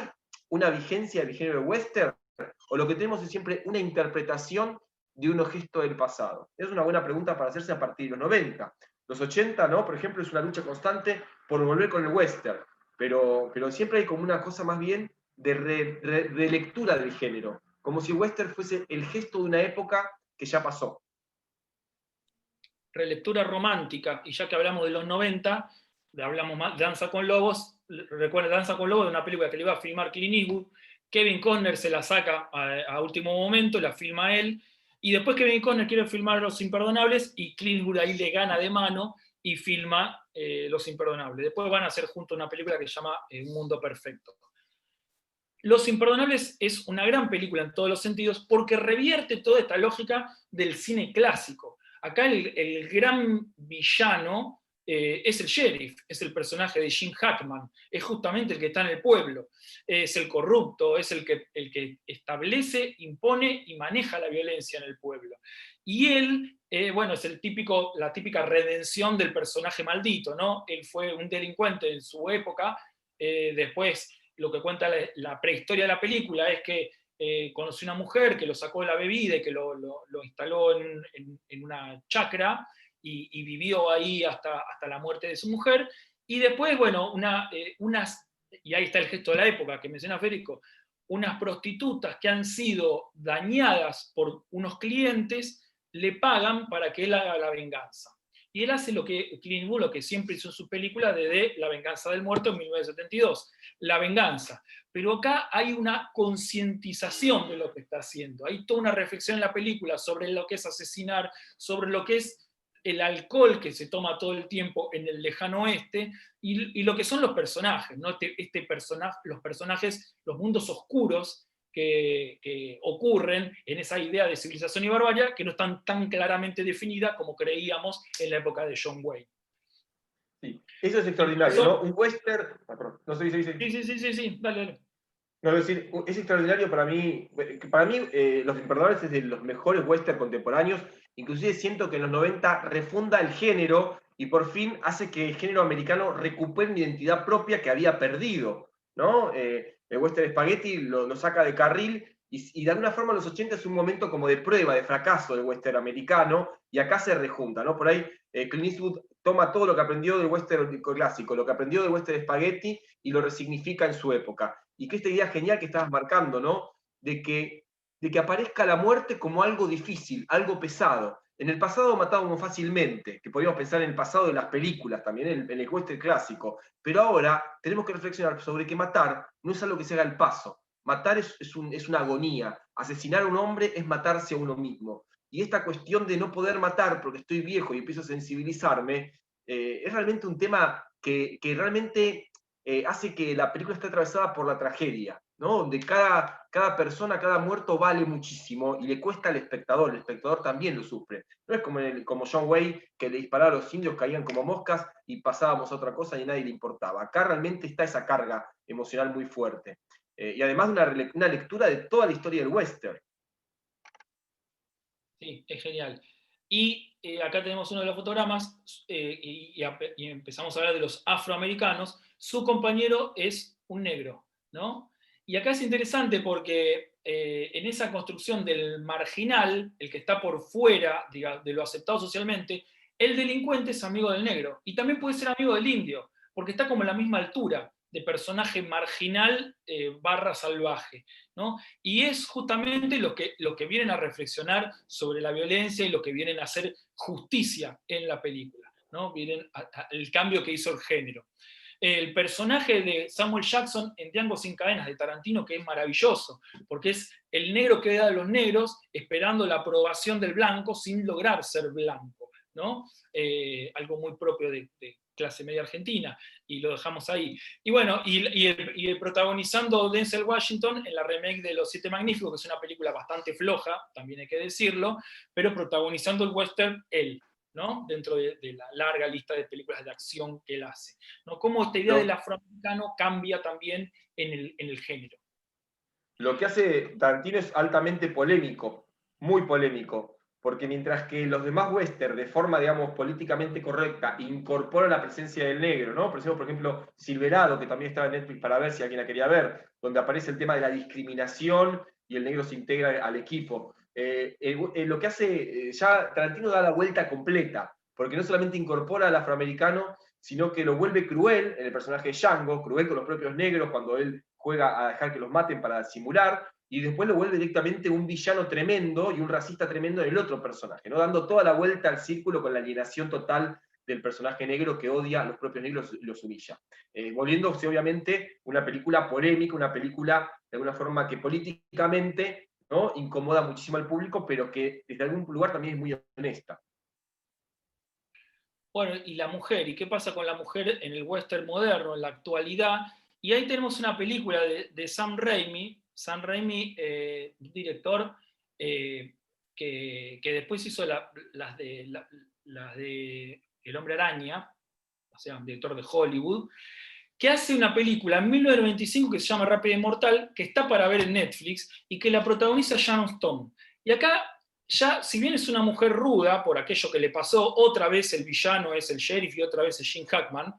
una vigencia del género western? ¿O lo que tenemos es siempre una interpretación de unos gestos del pasado? Es una buena pregunta para hacerse a partir de los 90. Los 80, ¿no? Por ejemplo, es una lucha constante por volver con el western. Pero siempre hay como una cosa más bien de lectura del género, como si western fuese el gesto de una época que ya pasó. Relectura romántica, y ya que hablamos de los 90, hablamos más de Danza con Lobos. Recuerda Danza con Lobos, de una película que le iba a filmar Clint Eastwood. Kevin Costner se la saca a último momento, la filma él, y después Kevin Costner quiere filmar Los Imperdonables, y Clint Eastwood ahí le gana de mano y filma Los Imperdonables. Después van a hacer juntos una película que se llama Un Mundo Perfecto. Los Imperdonables es una gran película en todos los sentidos, porque revierte toda esta lógica del cine clásico. Acá el gran villano es el sheriff, es el personaje de Gene Hackman, es justamente el que está en el pueblo, es el corrupto, es el que establece, impone y maneja la violencia en el pueblo. Y él, bueno, es la típica redención del personaje maldito, ¿no? Él fue un delincuente en su época, después lo que cuenta la prehistoria de la película es que conoció una mujer que lo sacó de la bebida y que lo instaló en una chacra y vivió ahí hasta la muerte de su mujer. Y después, bueno, y ahí está el gesto de la época que menciona Federico, unas prostitutas que han sido dañadas por unos clientes, le pagan para que él haga la venganza. Y él hace lo que Clint Eastwood, lo que siempre hizo en sus películas desde La venganza del muerto en 1972, la venganza. Pero acá hay una concientización de lo que está haciendo. Hay toda una reflexión en la película sobre lo que es asesinar, sobre lo que es el alcohol que se toma todo el tiempo en el lejano oeste, y lo que son los personajes, ¿no? Los personajes, los mundos oscuros que ocurren en esa idea de civilización y barbarie, que no están tan claramente definidas como creíamos en la época de John Wayne. Sí, eso es extraordinario, ¿no? Un western... No sé, Sí, dale. No, es decir, es extraordinario para mí. Para mí, Los Imperdonables es de los mejores western contemporáneos. Inclusive siento que en los 90 refunda el género y por fin hace que el género americano recupere una identidad propia que había perdido, ¿no? El western spaghetti lo saca de carril y de alguna forma los 80 es un momento como de prueba, de fracaso del western americano, y acá se rejunta, ¿no? Por ahí Clint Eastwood toma todo lo que aprendió del western clásico, lo que aprendió del western spaghetti, y lo resignifica en su época. Y que esta idea genial que estabas marcando, ¿no? De que aparezca la muerte como algo difícil, algo pesado. En el pasado matábamos fácilmente, que podíamos pensar en el pasado de las películas también, en el western clásico, pero ahora tenemos que reflexionar sobre que matar no es algo que se haga al paso. Matar es una agonía. Asesinar a un hombre es matarse a uno mismo. Y esta cuestión de no poder matar porque estoy viejo y empiezo a sensibilizarme, es realmente un tema que realmente hace que la película esté atravesada por la tragedia, ¿no? Donde cada persona, cada muerto vale muchísimo y le cuesta al espectador. El espectador también lo sufre. No es como John Wayne, que le disparaba a los indios, caían como moscas y pasábamos a otra cosa y a nadie le importaba. Acá realmente está esa carga emocional muy fuerte. Y además de una lectura de toda la historia del western. Sí, es genial. Y acá tenemos uno de los fotogramas y empezamos a hablar de los afroamericanos. Su compañero es un negro, ¿no? Y acá es interesante porque en esa construcción del marginal, el que está por fuera de lo aceptado socialmente, el delincuente es amigo del negro. Y también puede ser amigo del indio, porque está como a la misma altura de personaje marginal barra salvaje, ¿no? Y es justamente lo que vienen a reflexionar sobre la violencia y lo que vienen a hacer justicia en la película, ¿no? Vienen el cambio que hizo el género. El personaje de Samuel Jackson en Django sin cadenas de Tarantino, que es maravilloso, porque es el negro que queda de los negros esperando la aprobación del blanco sin lograr ser blanco, ¿no? Algo muy propio de clase media argentina, y lo dejamos ahí. Y bueno, y protagonizando Denzel Washington en la remake de Los Siete Magníficos, que es una película bastante floja, también hay que decirlo, pero protagonizando el western él, ¿no? Dentro de la larga lista de películas de acción que él hace, ¿no? Cómo esta idea del afroamericano cambia también en el género. Lo que hace Tarantino es altamente polémico, muy polémico, porque mientras que los demás western, de forma, digamos, políticamente correcta, incorporan la presencia del negro, ¿no? Por ejemplo, Silverado, que también estaba en Netflix para ver si alguien la quería ver, donde aparece el tema de la discriminación y el negro se integra al equipo. Lo que hace, ya Tarantino da la vuelta completa, porque no solamente incorpora al afroamericano, sino que lo vuelve cruel en el personaje de Django, cruel con los propios negros cuando él juega a dejar que los maten para simular, y después lo vuelve directamente un villano tremendo y un racista tremendo en el otro personaje, ¿no? Dando toda la vuelta al círculo con la alienación total del personaje negro que odia a los propios negros y los humilla. Volviéndose, obviamente, una película polémica, una película de alguna forma que políticamente, ¿no?, incomoda muchísimo al público, pero que desde algún lugar también es muy honesta. Bueno, y la mujer, ¿y qué pasa con la mujer en el western moderno, en la actualidad? Y ahí tenemos una película de Sam Raimi, un director que después hizo las de El Hombre Araña, o sea, un director de Hollywood, que hace una película en 1995 que se llama Rápida y Mortal, que está para ver en Netflix, y que la protagoniza Sharon Stone. Y acá, ya, si bien es una mujer ruda, por aquello que le pasó, otra vez el villano es el sheriff y otra vez es Gene Hackman,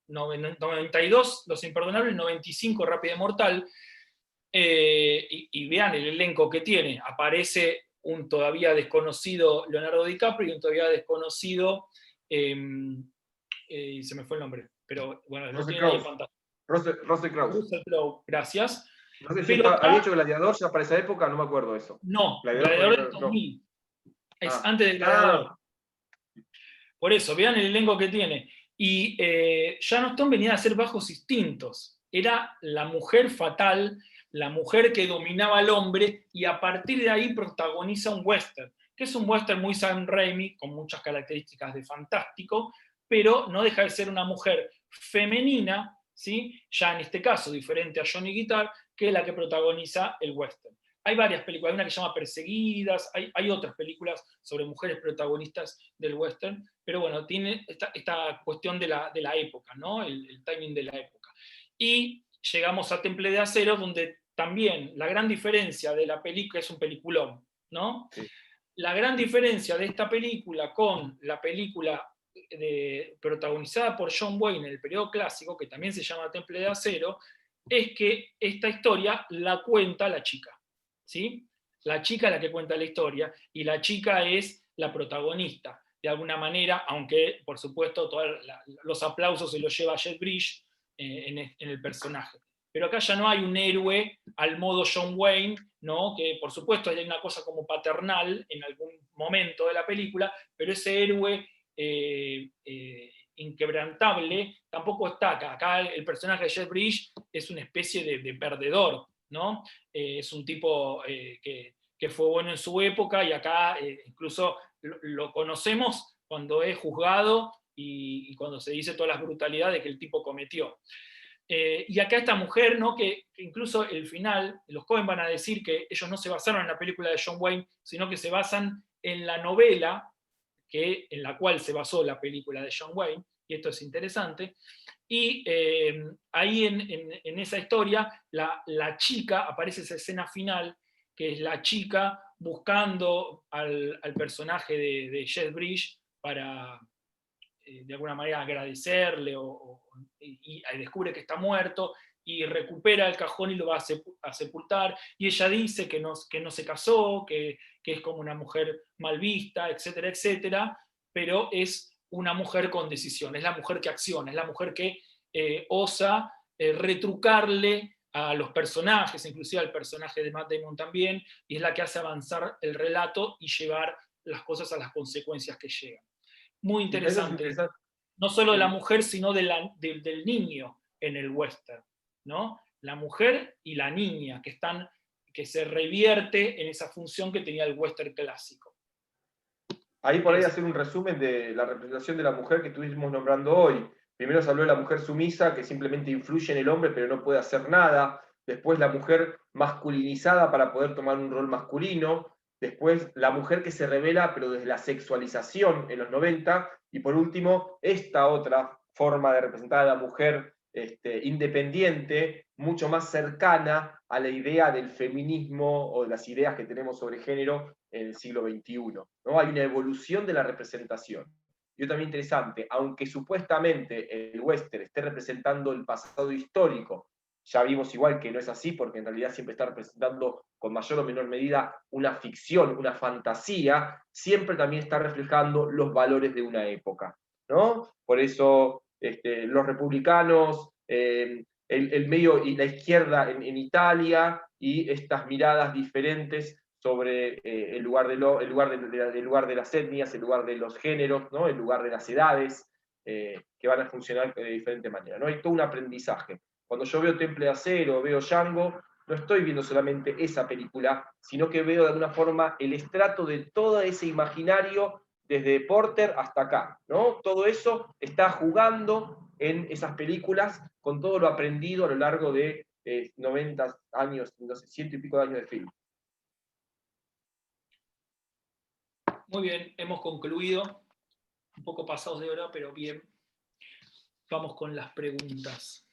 92 Los Imperdonables, 95 Rápida y Mortal, y vean el elenco que tiene. Aparece un todavía desconocido Leonardo DiCaprio y un todavía desconocido, se me fue el nombre, pero bueno, no tiene nadie fantástico. Russell Crowe. Russell Crowe, gracias. No sé si había hecho Gladiador ya para esa época, no me acuerdo de eso. No, Gladiador es 2000. Es antes del Gladiador. Por eso, vean el elenco que tiene. Y Sharon Stone venía a hacer Bajos Instintos. Era la mujer fatal, la mujer que dominaba al hombre, y a partir de ahí protagoniza un western, que es un western muy Sam Raimi, con muchas características de fantástico, pero no deja de ser una mujer femenina, ¿sí? Ya en este caso diferente a Johnny Guitar, que es la que protagoniza el western. Hay varias películas, hay una que se llama Perseguidas, hay otras películas sobre mujeres protagonistas del western, pero bueno, tiene esta cuestión de la época, ¿no? El timing de la época. Y llegamos a Temple de Acero, donde también la gran diferencia de la película, es un peliculón, ¿no? Sí. La gran diferencia de esta película con la película protagonizada por John Wayne en el periodo clásico, que también se llama Temple de Acero, es que esta historia la cuenta la chica, ¿sí? La chica es la que cuenta la historia, y la chica es la protagonista, de alguna manera, aunque, por supuesto, todos los aplausos se los lleva Jeff Bridges en el personaje. Pero acá ya no hay un héroe al modo John Wayne, ¿no? Que por supuesto hay una cosa como paternal en algún momento de la película, pero ese héroe inquebrantable tampoco está acá. Acá el personaje de Jeff Bridges es una especie de perdedor, ¿no? Es un tipo que fue bueno en su época, y acá incluso lo conocemos cuando es juzgado y cuando se dice todas las brutalidades que el tipo cometió. Y acá esta mujer, ¿no? que incluso el final, los Coen van a decir que ellos no se basaron en la película de John Wayne, sino que se basan en la novela en la cual se basó la película de John Wayne, y esto es interesante. Y ahí en esa historia, la chica, aparece esa escena final, que es la chica buscando al personaje de Jeff Bridges para, de alguna manera, agradecerle, y descubre que está muerto, y recupera el cajón y lo va a sepultar, y ella dice que no se casó, que es como una mujer mal vista, etcétera, etcétera, pero es una mujer con decisión, es la mujer que acciona, es la mujer que osa retrucarle a los personajes, inclusive al personaje de Matt Damon también, y es la que hace avanzar el relato y llevar las cosas a las consecuencias que llegan. Muy interesante. No solo de la mujer, sino del niño en el western, ¿no? La mujer y la niña, que se revierte en esa función que tenía el western clásico. Ahí por ahí hacer un resumen de la representación de la mujer que estuvimos nombrando hoy. Primero se habló de la mujer sumisa, que simplemente influye en el hombre, pero no puede hacer nada. Después la mujer masculinizada para poder tomar un rol masculino. Después la mujer que se revela, pero desde la sexualización en los 90. Y por último, esta otra forma de representar a la mujer independiente, mucho más cercana a la idea del feminismo o de las ideas que tenemos sobre género en el siglo XXI, ¿no? Hay una evolución de la representación. Y otra también interesante, aunque supuestamente el western esté representando el pasado histórico, ya vimos igual que no es así, porque en realidad siempre está representando con mayor o menor medida una ficción, una fantasía, siempre también está reflejando los valores de una época, ¿no? Por eso los republicanos, el medio y la izquierda en Italia, y estas miradas diferentes sobre el lugar de las etnias, el lugar de los géneros, ¿no? El lugar de las edades, que van a funcionar de diferente manera, ¿no? Hay todo un aprendizaje. Cuando yo veo Temple de Acero, veo Django, no estoy viendo solamente esa película, sino que veo de alguna forma el estrato de todo ese imaginario desde Porter hasta acá, ¿no? Todo eso está jugando en esas películas con todo lo aprendido a lo largo de 90 años, no sé, 100 y pico de años de film. Muy bien, hemos concluido, un poco pasados de hora, pero bien. Vamos con las preguntas.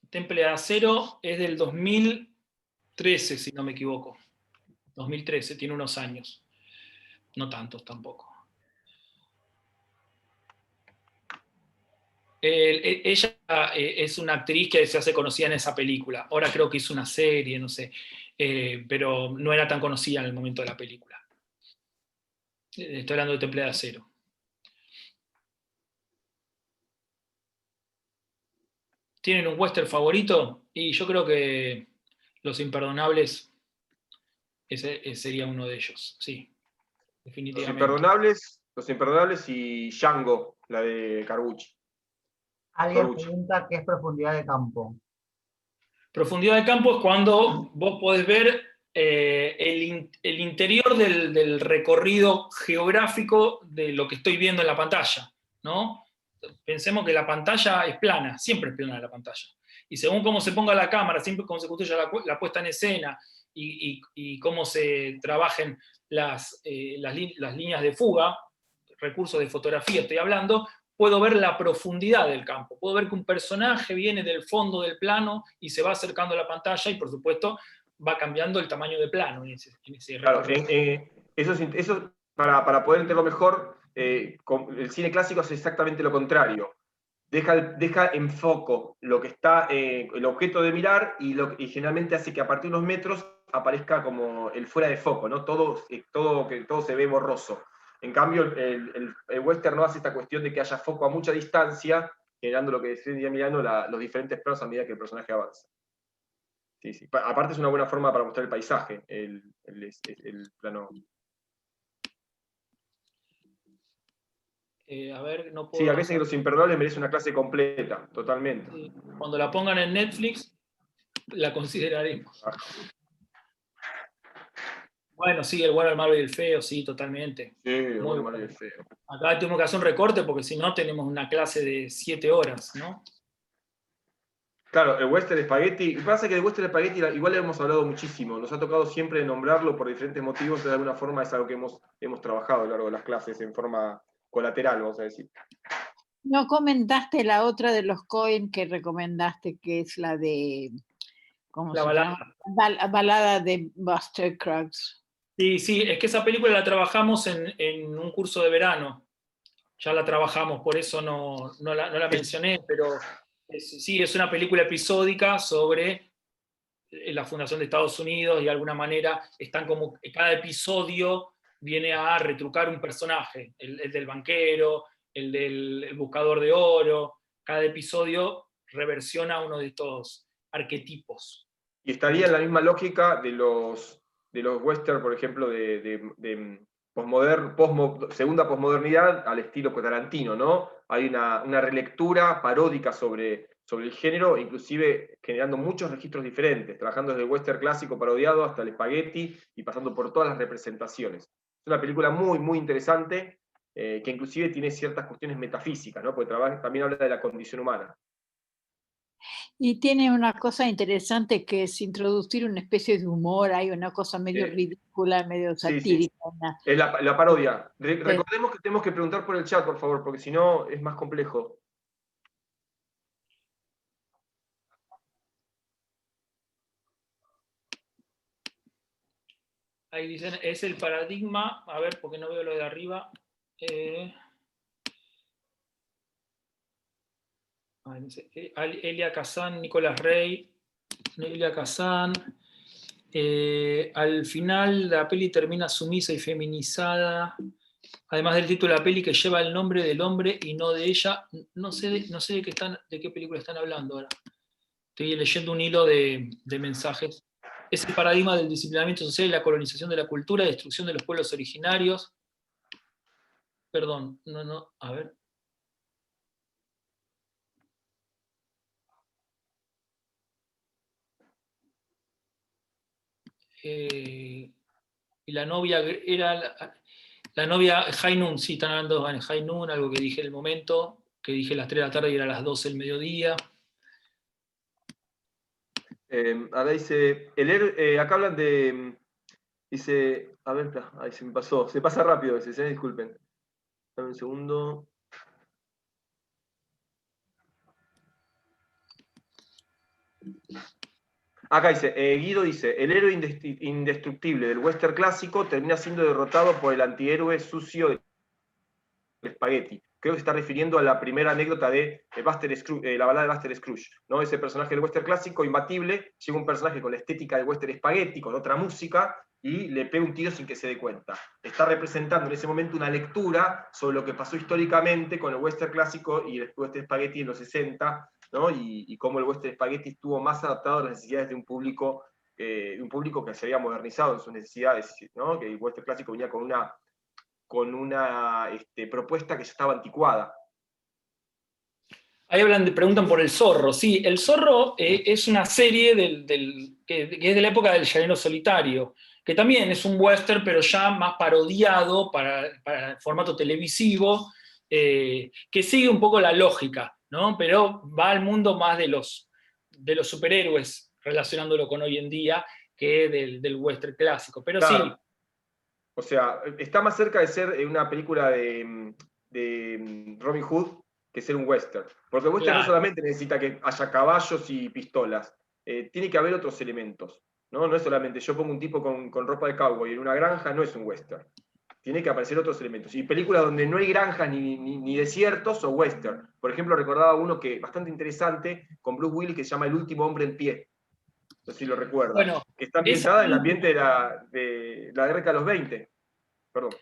Temple de Acero es del 2013, si no me equivoco. 2013, tiene unos años. No tantos tampoco. Ella es una actriz que se hace conocida en esa película. Ahora creo que hizo una serie, no sé. Pero no era tan conocida en el momento de la película. Estoy hablando de Temple de Acero. ¿Tienen un western favorito? Y yo creo que Los Imperdonables ese sería uno de ellos, sí, definitivamente. Los Imperdonables y Django, la de Carbucci. Alguien pregunta qué es profundidad de campo. Profundidad de campo es cuando vos podés ver el interior del recorrido geográfico de lo que estoy viendo en la pantalla, ¿no? Pensemos que la pantalla es plana, siempre es plana la pantalla. Y según cómo se ponga la cámara, siempre cómo se construya la puesta en escena y cómo se trabajen las líneas de fuga, recursos de fotografía estoy hablando, puedo ver la profundidad del campo. Puedo ver que un personaje viene del fondo del plano y se va acercando a la pantalla y, por supuesto, va cambiando el tamaño de plano en ese claro, eso para poder entenderlo mejor, el cine clásico es exactamente lo contrario. Deja en foco lo que está, el objeto de mirar y generalmente hace que a partir de unos metros aparezca como el fuera de foco, ¿no? Todo se ve borroso. En cambio, el western no hace esta cuestión de que haya foco a mucha distancia, generando lo que decía Emiliano, los diferentes planos a medida que el personaje avanza. Sí, sí. Aparte es una buena forma para mostrar el paisaje, el plano. A ver, no puedo... Sí, a veces que Los Imperdonables merece una clase completa, totalmente. Sí. Cuando la pongan en Netflix, la consideraremos. Bueno, sí, el bueno, el malo y el feo, sí, totalmente. Sí, el bueno, el malo y el feo. Acá tenemos que hacer un recorte porque si no tenemos una clase de 7 horas, ¿no? Claro, el western spaghetti. Lo que pasa es que el western spaghetti igual le hemos hablado muchísimo. Nos ha tocado siempre nombrarlo por diferentes motivos, pero de alguna forma es algo que hemos trabajado a lo largo de las clases en forma colateral, vamos a decir. No comentaste la otra de los Coen que recomendaste, que es la de... ¿Cómo se llama? Balada de Buster Scruggs. Sí, es que esa película la trabajamos en un curso de verano. Ya la trabajamos, por eso no la mencioné, pero sí, es una película episódica sobre la fundación de Estados Unidos y de alguna manera están como cada episodio viene a retrucar un personaje, el del banquero, el del buscador de oro, cada episodio reversiona uno de estos arquetipos. Y estaría en la misma lógica de los western, por ejemplo, de segunda posmodernidad al estilo Tarantino, ¿no? Hay una relectura paródica sobre el género, inclusive generando muchos registros diferentes, trabajando desde el western clásico parodiado hasta el spaghetti y pasando por todas las representaciones. Es una película muy, muy interesante, que inclusive tiene ciertas cuestiones metafísicas, ¿no? Porque también habla de la condición humana. Y tiene una cosa interesante que es introducir una especie de humor, hay una cosa medio ridícula, medio satírica. Sí. Es la parodia. Recordemos que tenemos que preguntar por el chat, por favor, porque si no es más complejo. Ahí dicen, es el paradigma, a ver, porque no veo lo de arriba. Elia Kazan, Nicolás Rey, Elia Kazan. Al final la peli termina sumisa y feminizada, además del título de la peli que lleva el nombre del hombre y no de ella. No sé de qué película están hablando ahora. Estoy leyendo un hilo de mensajes. Es el paradigma del disciplinamiento social y la colonización de la cultura, destrucción de los pueblos originarios. Perdón, a ver. Y la novia era la novia Hainun, sí, están hablando de Hainun, algo que dije en el momento, que dije las 3 de la tarde y era las 12 del mediodía. Ahora dice, acá hablan de, dice, a ver, ahí se me pasó, se pasa rápido, disculpen. Dame un segundo. Acá dice, Guido dice, el héroe indestructible del western clásico termina siendo derrotado por el antihéroe sucio del spaghetti. Creo que se está refiriendo a la primera anécdota de la balada de Buster Scrooge, ¿no? Ese personaje del western clásico, imbatible, llega un personaje con la estética del western spaghetti, con otra música, y le pega un tiro sin que se dé cuenta. Está representando en ese momento una lectura sobre lo que pasó históricamente con el western clásico y el western spaghetti en los 60, ¿no? Y cómo el western spaghetti estuvo más adaptado a las necesidades de un público que se había modernizado en sus necesidades, ¿no? Que el western clásico venía con una propuesta que ya estaba anticuada. Ahí preguntan por El Zorro. Sí, El Zorro es una serie que es de la época del Llanero Solitario, que también es un western, pero ya más parodiado para el formato televisivo, que sigue un poco la lógica, ¿no? Pero va al mundo más de los superhéroes, relacionándolo con hoy en día, que del western clásico. Pero claro. Sí. O sea, está más cerca de ser una película de Robin Hood que ser un western. Porque el western claro. No solamente necesita que haya caballos y pistolas, tiene que haber otros elementos. No es solamente yo pongo un tipo con ropa de cowboy en una granja, no es un western. Tiene que aparecer otros elementos. Y películas donde no hay granjas ni desiertos o western. Por ejemplo, recordaba uno que bastante interesante con Bruce Willis que se llama El último hombre en pie. No sé si lo recuerda. Bueno, que está ambientada en el ambiente de la década de los 20. Perdón.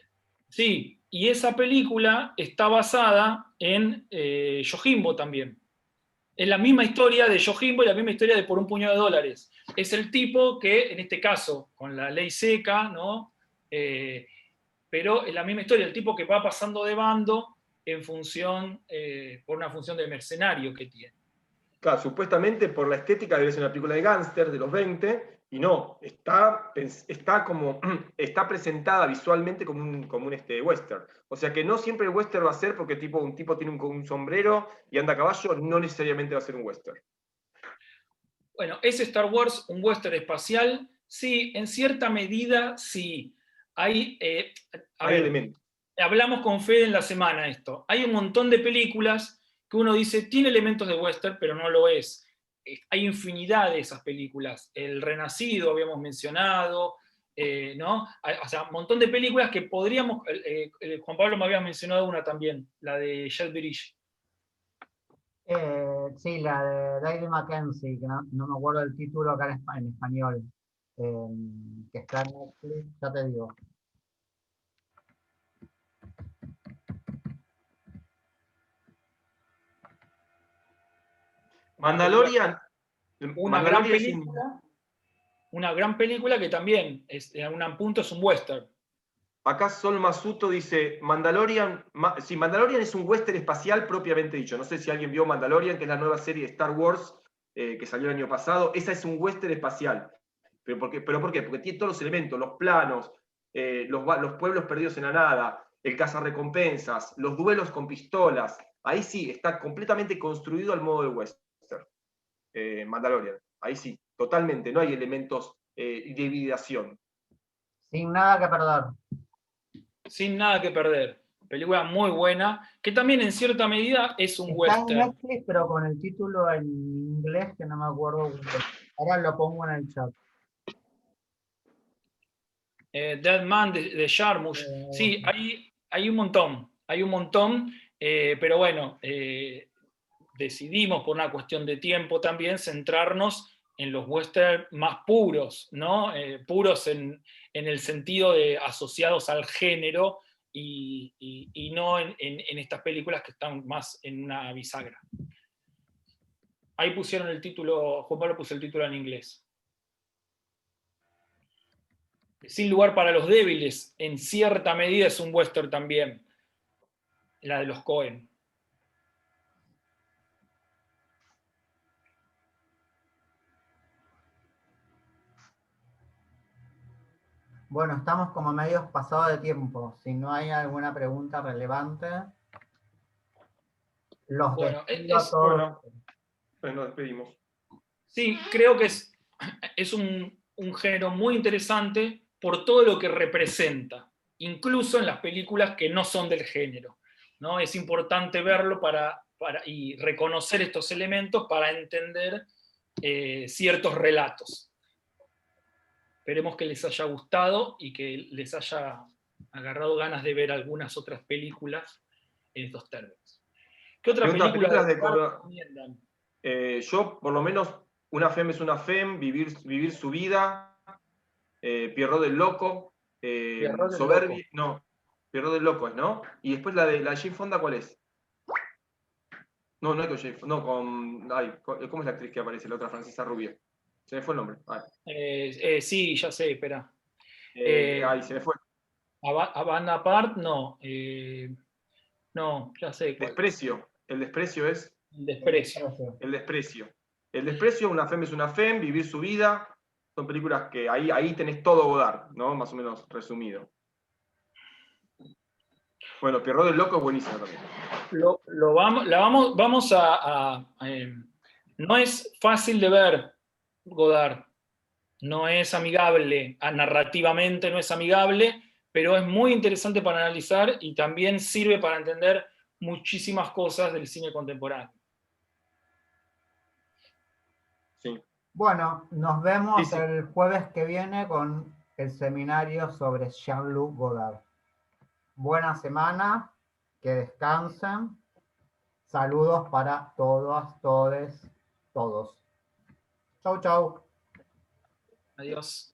Sí, y esa película está basada en Yojimbo también. Es la misma historia de Yojimbo y la misma historia de Por un puñado de dólares. Es el tipo que, en este caso, con la ley seca, ¿no? Pero es la misma historia, el tipo que va pasando de bando por una función de mercenario que tiene. Claro, supuestamente por la estética debe ser una película de gángster de los 20, y no, está presentada visualmente como un western. O sea que no siempre el western va a ser porque un tipo tiene un sombrero y anda a caballo, no necesariamente va a ser un western. Bueno, ¿es Star Wars un western espacial? Sí, en cierta medida sí. Hay elementos. Hablamos con Fede en la semana esto. Hay un montón de películas que uno dice, tiene elementos de western, pero no lo es. Hay infinidad de esas películas. El Renacido habíamos mencionado, ¿no? O sea, un montón de películas que podríamos... Juan Pablo me había mencionado una también, la de Jeff Bridges. Sí, la de David Mackenzie, que no me acuerdo del título acá en español, que está en Netflix, ya te digo. Mandalorian. Una gran película que también, en algún punto, es un western. Acá Sol Masuto dice, Mandalorian es un western espacial propiamente dicho. No sé si alguien vio Mandalorian, que es la nueva serie de Star Wars que salió el año pasado. Esa es un western espacial. ¿Pero por qué? Porque tiene todos los elementos, los planos, los pueblos perdidos en la nada, el cazarrecompensas, los duelos con pistolas. Ahí sí, está completamente construido al modo de western. Mandalorian. Ahí sí, totalmente. No hay elementos de hibridación. Sin nada que perder. Sin nada que perder. Película muy buena, que también en cierta medida es un western. Está en Netflix, pero con el título en inglés que no me acuerdo. Ahora lo pongo en el chat. Dead Man de Jarmusch. Sí, hay un montón, pero bueno, decidimos por una cuestión de tiempo también centrarnos en los western más puros, ¿no? Puros en el sentido de asociados al género y no en estas películas que están más en una bisagra. Ahí pusieron el título, Juan Pablo puso el título en inglés. Sin lugar para los débiles, en cierta medida es un western también, la de los Coen. Bueno, estamos como medio pasados de tiempo. Si no hay alguna pregunta relevante, los despido a todos. Nos despedimos. Sí, creo que es un género muy interesante por todo lo que representa, incluso en las películas que no son del género, ¿no? Es importante verlo y reconocer estos elementos para entender ciertos relatos. Esperemos que les haya gustado y que les haya agarrado ganas de ver algunas otras películas en estos términos. ¿Qué otra película recomiendan? Yo, por lo menos, Una femme es una femme, Vivir su vida, Pierrot del Loco, Soberbia, no, Pierrot del Loco, ¿no? Y después la de Jane Fonda, ¿cuál es? No, no es con Jane Fonda, no, ¿cómo es la actriz que aparece? La otra francesa rubia. Se me fue el nombre. Sí, ya sé, espera. Se me fue. Havana Part, no. No, ya sé cuál. Desprecio. El desprecio es. El desprecio. El desprecio. El desprecio, Una femme es una femme, Vivir su vida. Son películas que ahí tenés todo Godard, ¿no? Más o menos resumido. Bueno, Pierrot el Loco es buenísimo también. No es fácil de ver, Godard. No es amigable, narrativamente no es amigable, pero es muy interesante para analizar y también sirve para entender muchísimas cosas del cine contemporáneo. Sí. Bueno, nos vemos el jueves que viene con el seminario sobre Jean-Luc Godard. Buena semana, que descansen. Saludos para todas, todes, todos. Chau, chau. Adiós.